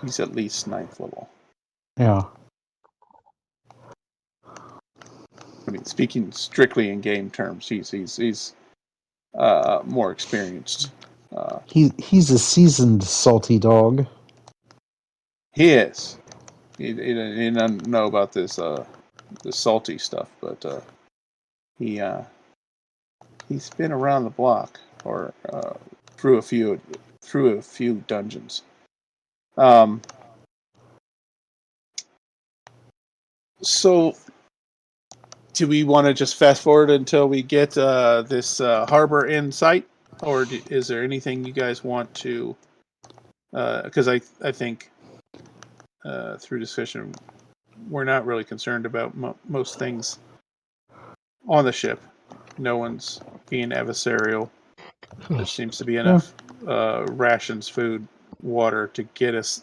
he's at least 9th level. Yeah. I mean, speaking strictly in game terms, he's more experienced. He's a seasoned salty dog. He is. He doesn't know about this salty stuff, but he's been around the block. or through a few dungeons. So, do we want to just fast forward until we get this harbor in sight, or is there anything you guys want to? Because I think through discussion, we're not really concerned about most things on the ship. No one's being adversarial. There seems to be enough rations, food, water to get us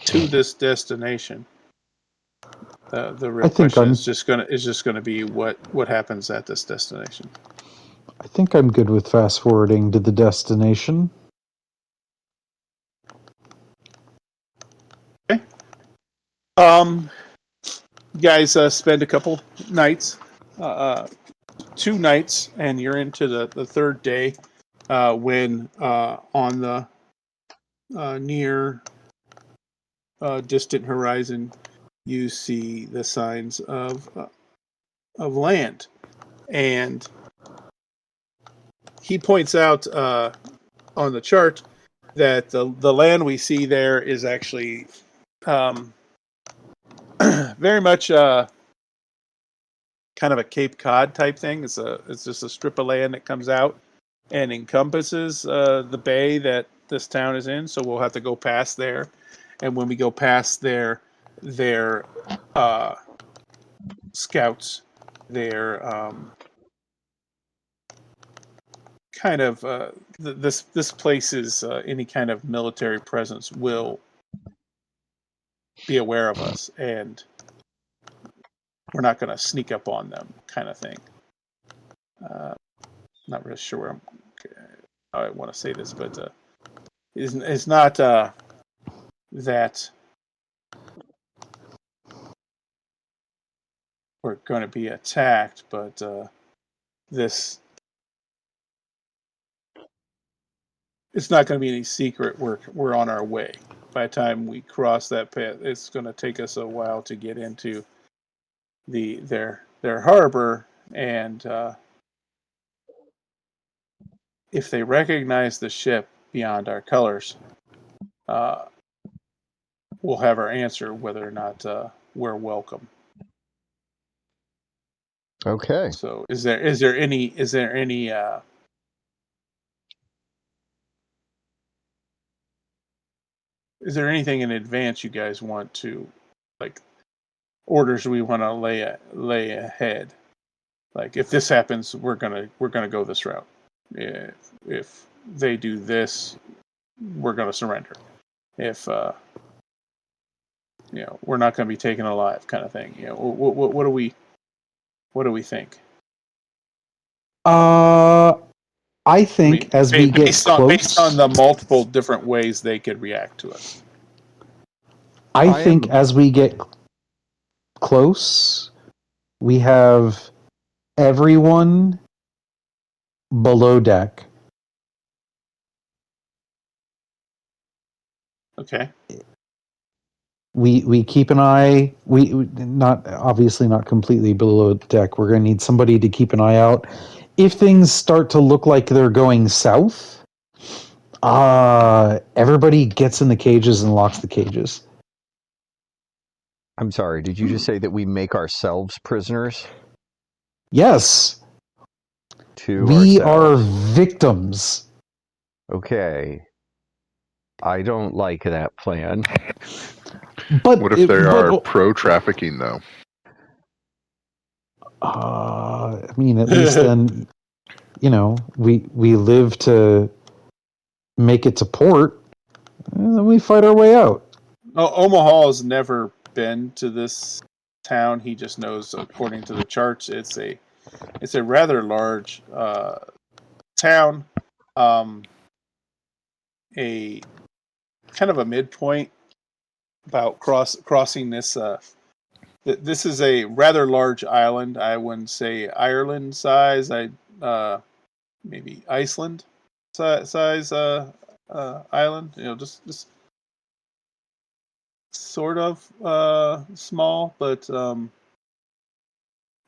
to this destination. The real I think question I'm is just gonna be what happens at this destination. I think I'm good with fast forwarding to the destination. Okay. You guys spend a couple nights, 2 nights, and you're into the third day when on the near distant horizon you see the signs of land, and he points out on the chart that the land we see there is actually very much kind of a Cape Cod type thing. It's just a strip of land that comes out and encompasses the bay that this town is in. So we'll have to go past there, and when we go past their scouts, their kind of this place's any kind of military presence will be aware of us, and we're not going to sneak up on them, kind of thing. Not really sure how I want to say this, but it's not that we're going to be attacked, but this it's not going to be any secret. We're on our way. By the time we cross that path, it's going to take us a while to get into their harbor, and if they recognize the ship beyond our colors, we'll have our answer whether or not we're welcome. Okay. So, is there any is there anything in advance you guys want to, like, orders we want to lay ahead? Like, if this happens, we're gonna go this route. If they do this, we're gonna surrender. If we're not gonna be taken alive, kind of thing. What do we think? I I mean, think as we get based on close, the multiple different ways they could react to us. I I think am as we get close, we have everyone below deck. Okay. We keep an eye. We not obviously not completely below deck. We're going to need somebody to keep an eye out. If things start to look like they're going south, everybody gets in the cages and locks the cages. I'm sorry. Did you just say that we make ourselves prisoners Yes, to we are ourselves? victims. Okay. I don't like that plan. What if they are But pro trafficking, though? I mean, at least then, we live to make it to port, and then we fight our way out. Omaha has never been to this town. He just knows, according to the charts, it's a rather large town, a kind of a midpoint about crossing this. This is a rather large island. I wouldn't say Ireland size. Maybe Iceland size island. Just sort of small, but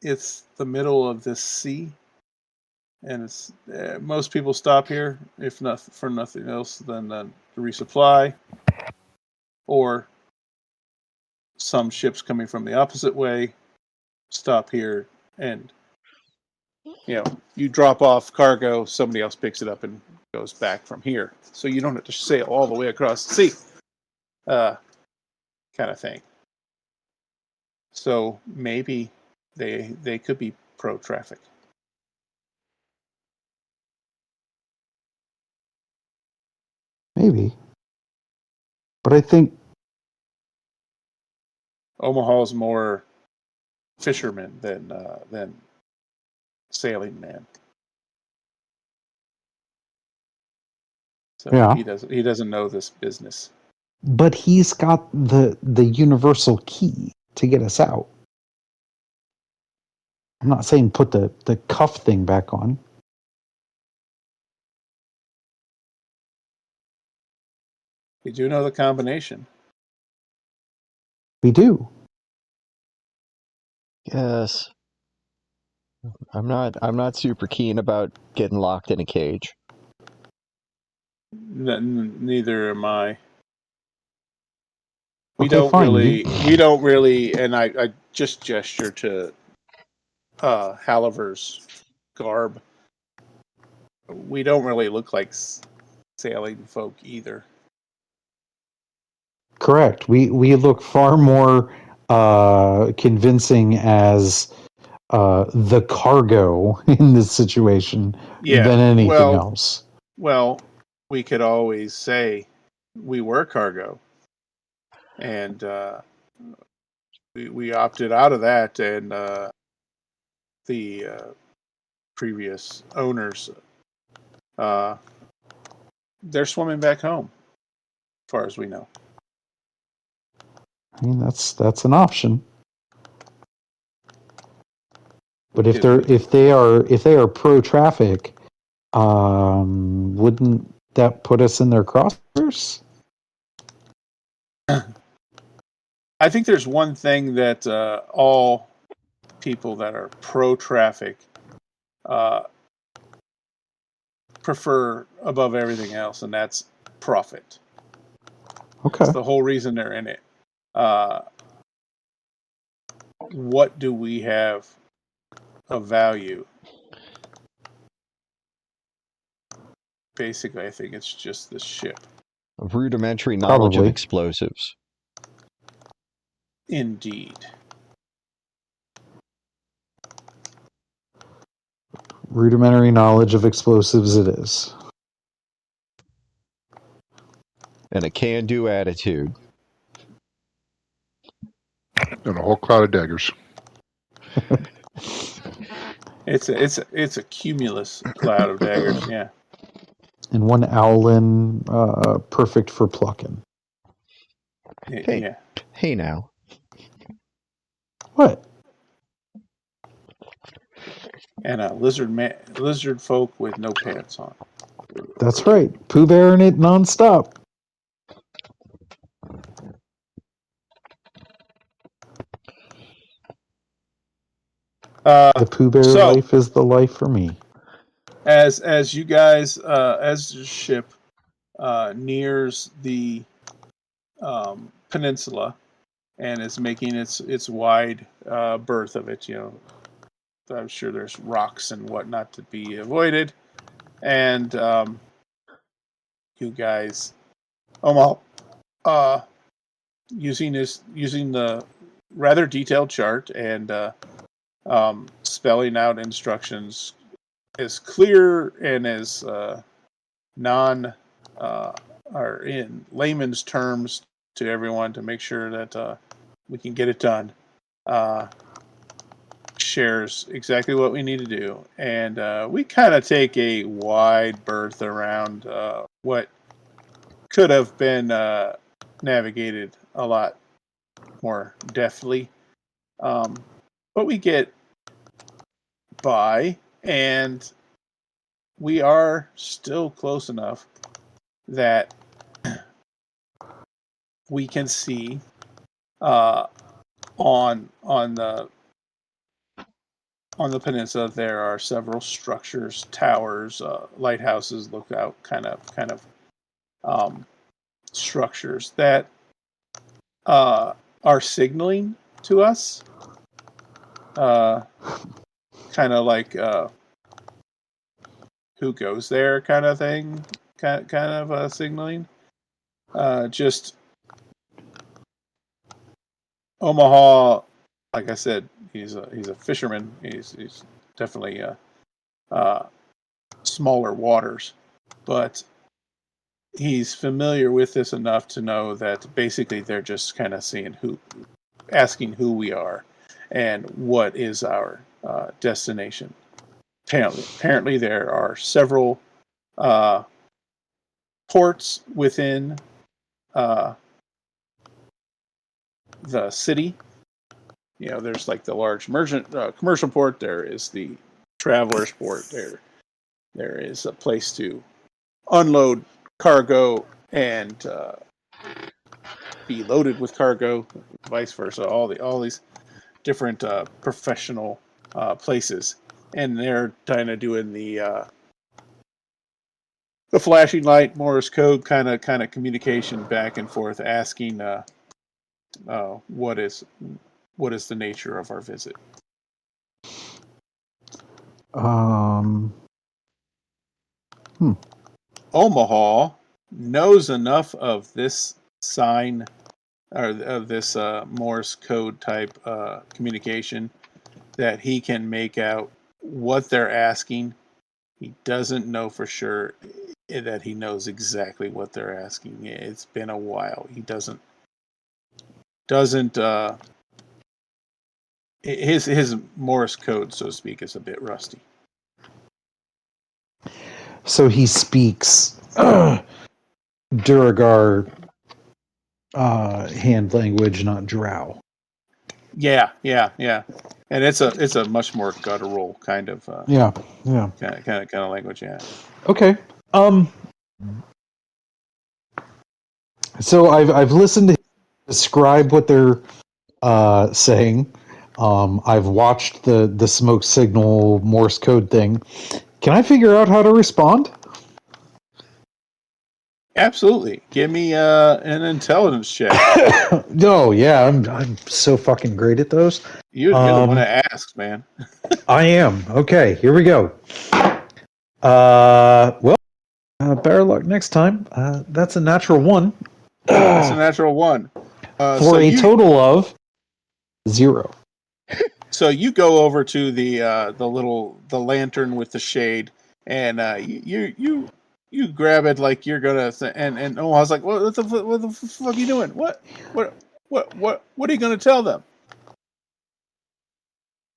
it's the middle of this sea, and it's most people stop here if not for nothing else than to resupply, or some ships coming from the opposite way stop here, and you drop off cargo, somebody else picks it up and goes back from here, so you don't have to sail all the way across the sea, kind of thing. So maybe they could be pro traffic. Maybe. But I think Omaha's more fisherman than sailing man. So yeah. he doesn't know this business. But he's got the universal key to get us out. I'm not saying put the cuff thing back on. We do know the combination. We do. Yes. I'm not super keen about getting locked in a cage. Neither am I. We Okay, don't fine. really, and I just gesture to Halliver's garb. We don't really look like sailing folk either. Correct. We look far more convincing as the cargo in this situation than anything else. Well, we could always say we were cargo, and we opted out of that, and the previous owners, they're swimming back home, as far as we know. I mean, that's an option. But if they are pro traffic, wouldn't that put us in their crosshairs? I think there's one thing that all people that are pro traffic prefer above everything else, and that's profit. Okay. That's the whole reason they're in it. What do we have of value? Basically, I think it's just the ship. Rudimentary knowledge of Probably. explosives. Indeed. Rudimentary knowledge of explosives it is. And a can-do attitude. And a whole cloud of daggers. It's a cumulus cloud of daggers, yeah. And one owlin perfect for plucking. Hey. Yeah. Hey now. What? And a lizard folk with no pants on. That's right. Pooh Bearing it nonstop. The Pooh Bear life is the life for me. As you guys, as the ship nears the peninsula and is making its wide berth of it, I'm sure there's rocks and whatnot to be avoided, and you guys, using the rather detailed chart and spelling out instructions as clear and as or in layman's terms to everyone to make sure that we can get it done. Shares exactly what we need to do, and we kind of take a wide berth around what could have been navigated a lot more deftly, but we get by, and we are still close enough that we can see on the on the peninsula there are several structures, towers, lighthouses, lookout kind of structures that are signaling to us, kind of like who goes there kind of thing, kind of signaling. Just Omaha, like I said, he's a fisherman. He's definitely smaller waters, but he's familiar with this enough to know that basically they're just kind of asking who we are and what is our destination. Apparently, there are several ports within the city. There's like the large merchant commercial port. There is the travelers port. There is a place to unload cargo and be loaded with cargo, vice versa. All these different professional places, and they're kind of doing the flashing light Morse code kind of communication back and forth, asking what is the nature of our visit. Omaha knows enough of this sign or of this Morse code type communication that he can make out what they're asking. He doesn't know for sure that he knows exactly what they're asking. It's been a while. He doesn't his Morse code, so to speak, is a bit rusty. So he speaks Duragar hand language, not Drow. Yeah. And it's a much more guttural kind of Yeah. kind of language. Yeah. Okay. So I've listened to him describe what they're saying. I've watched the smoke signal Morse code thing. Can I figure out how to respond? Absolutely. Give me an intelligence check. No, yeah, I'm so fucking great at those. You're the one that asks, man. I am. Okay, here we go. Better luck next time. That's a natural one. That's a natural one. For a total of 0. So you go over to the lantern with the shade, and you grab it like you're gonna. And Omaha's like, what the fuck are you doing? What are you gonna tell them?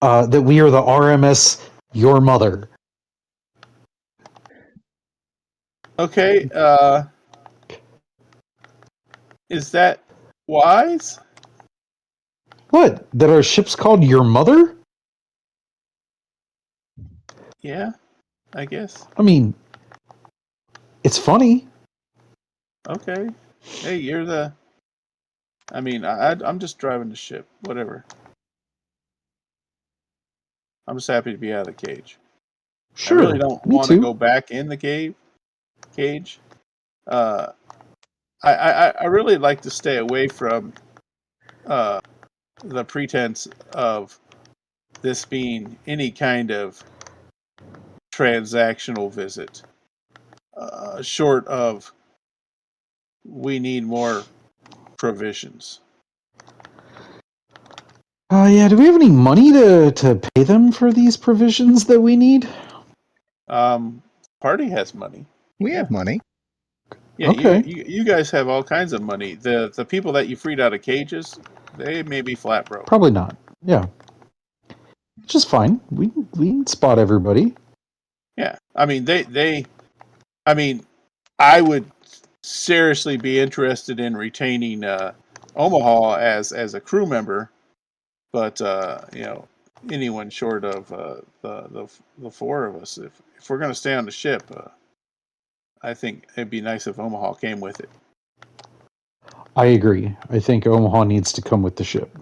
That we are the RMS Your Mother. Okay. Is that wise? What? That our ship's called Your Mother? Yeah, I guess. I mean, it's funny. Okay. Hey, you're the. I mean, I'm just driving the ship. Whatever. I'm just happy to be out of the cage. Sure. I really don't me want to too. go back in the cage. I really like to stay away from the pretense of this being any kind of transactional visit, short of we need more provisions. Yeah, do we have any money to pay them for these provisions that we need? Party has money. We have money. Yeah, Okay. you guys have all kinds of money. The people that you freed out of cages, they may be flat broke. Probably not. Yeah. Just fine. We can spot everybody. Yeah, I mean I would seriously be interested in retaining Omaha as a crew member, but anyone short of the four of us, if we're going to stay on the ship, I think it'd be nice if Omaha came with it. I agree. I think Omaha needs to come with the ship.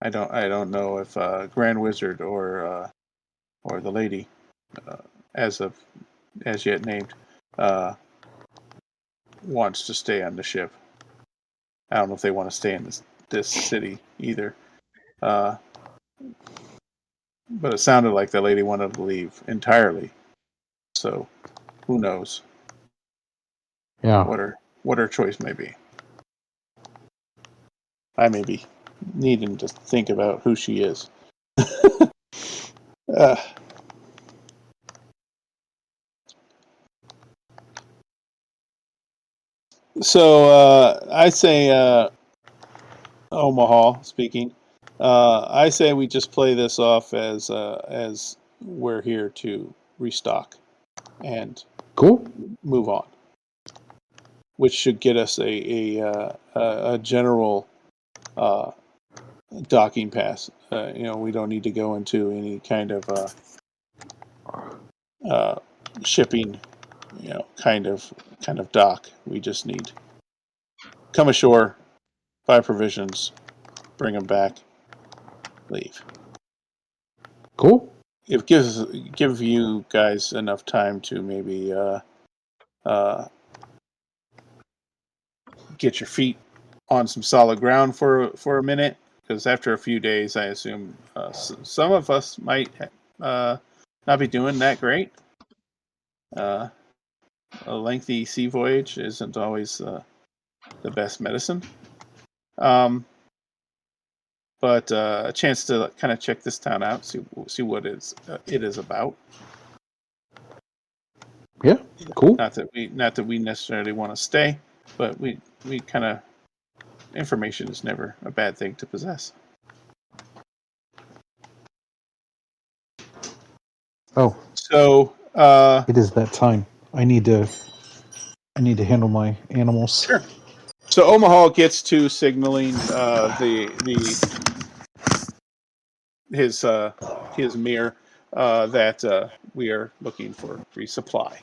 I don't know if Grand Wizard or the lady, as yet named, wants to stay on the ship. I don't know if they want to stay in this city either. But it sounded like the lady wanted to leave entirely. So who knows Yeah. what her choice may be. I may be needing to think about who she is. uh, so I say, Omaha speaking. I say we just play this off as we're here to restock and Cool. move on, which should get us a general docking pass. We don't need to go into any kind of shipping, kind of dock. We just need come ashore, buy provisions, bring them back, leave. Cool. It give you guys enough time to maybe get your feet on some solid ground for a minute, because after a few days, I assume some of us might not be doing that great. A lengthy sea voyage isn't always the best medicine. But a chance to kind of check this town out, see what it is about. Yeah. Cool. Not that we necessarily want to stay, but we kind of information is never a bad thing to possess. Oh, So it is that time. I need to handle my animals. sure. So Omaha gets to signaling his mirror that we are looking for resupply,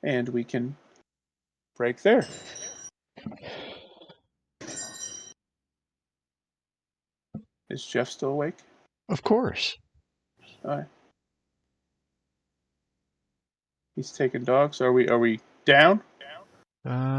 and we can break there. Is Jeff still awake? Of course. All right. He's taking dogs. Are we down?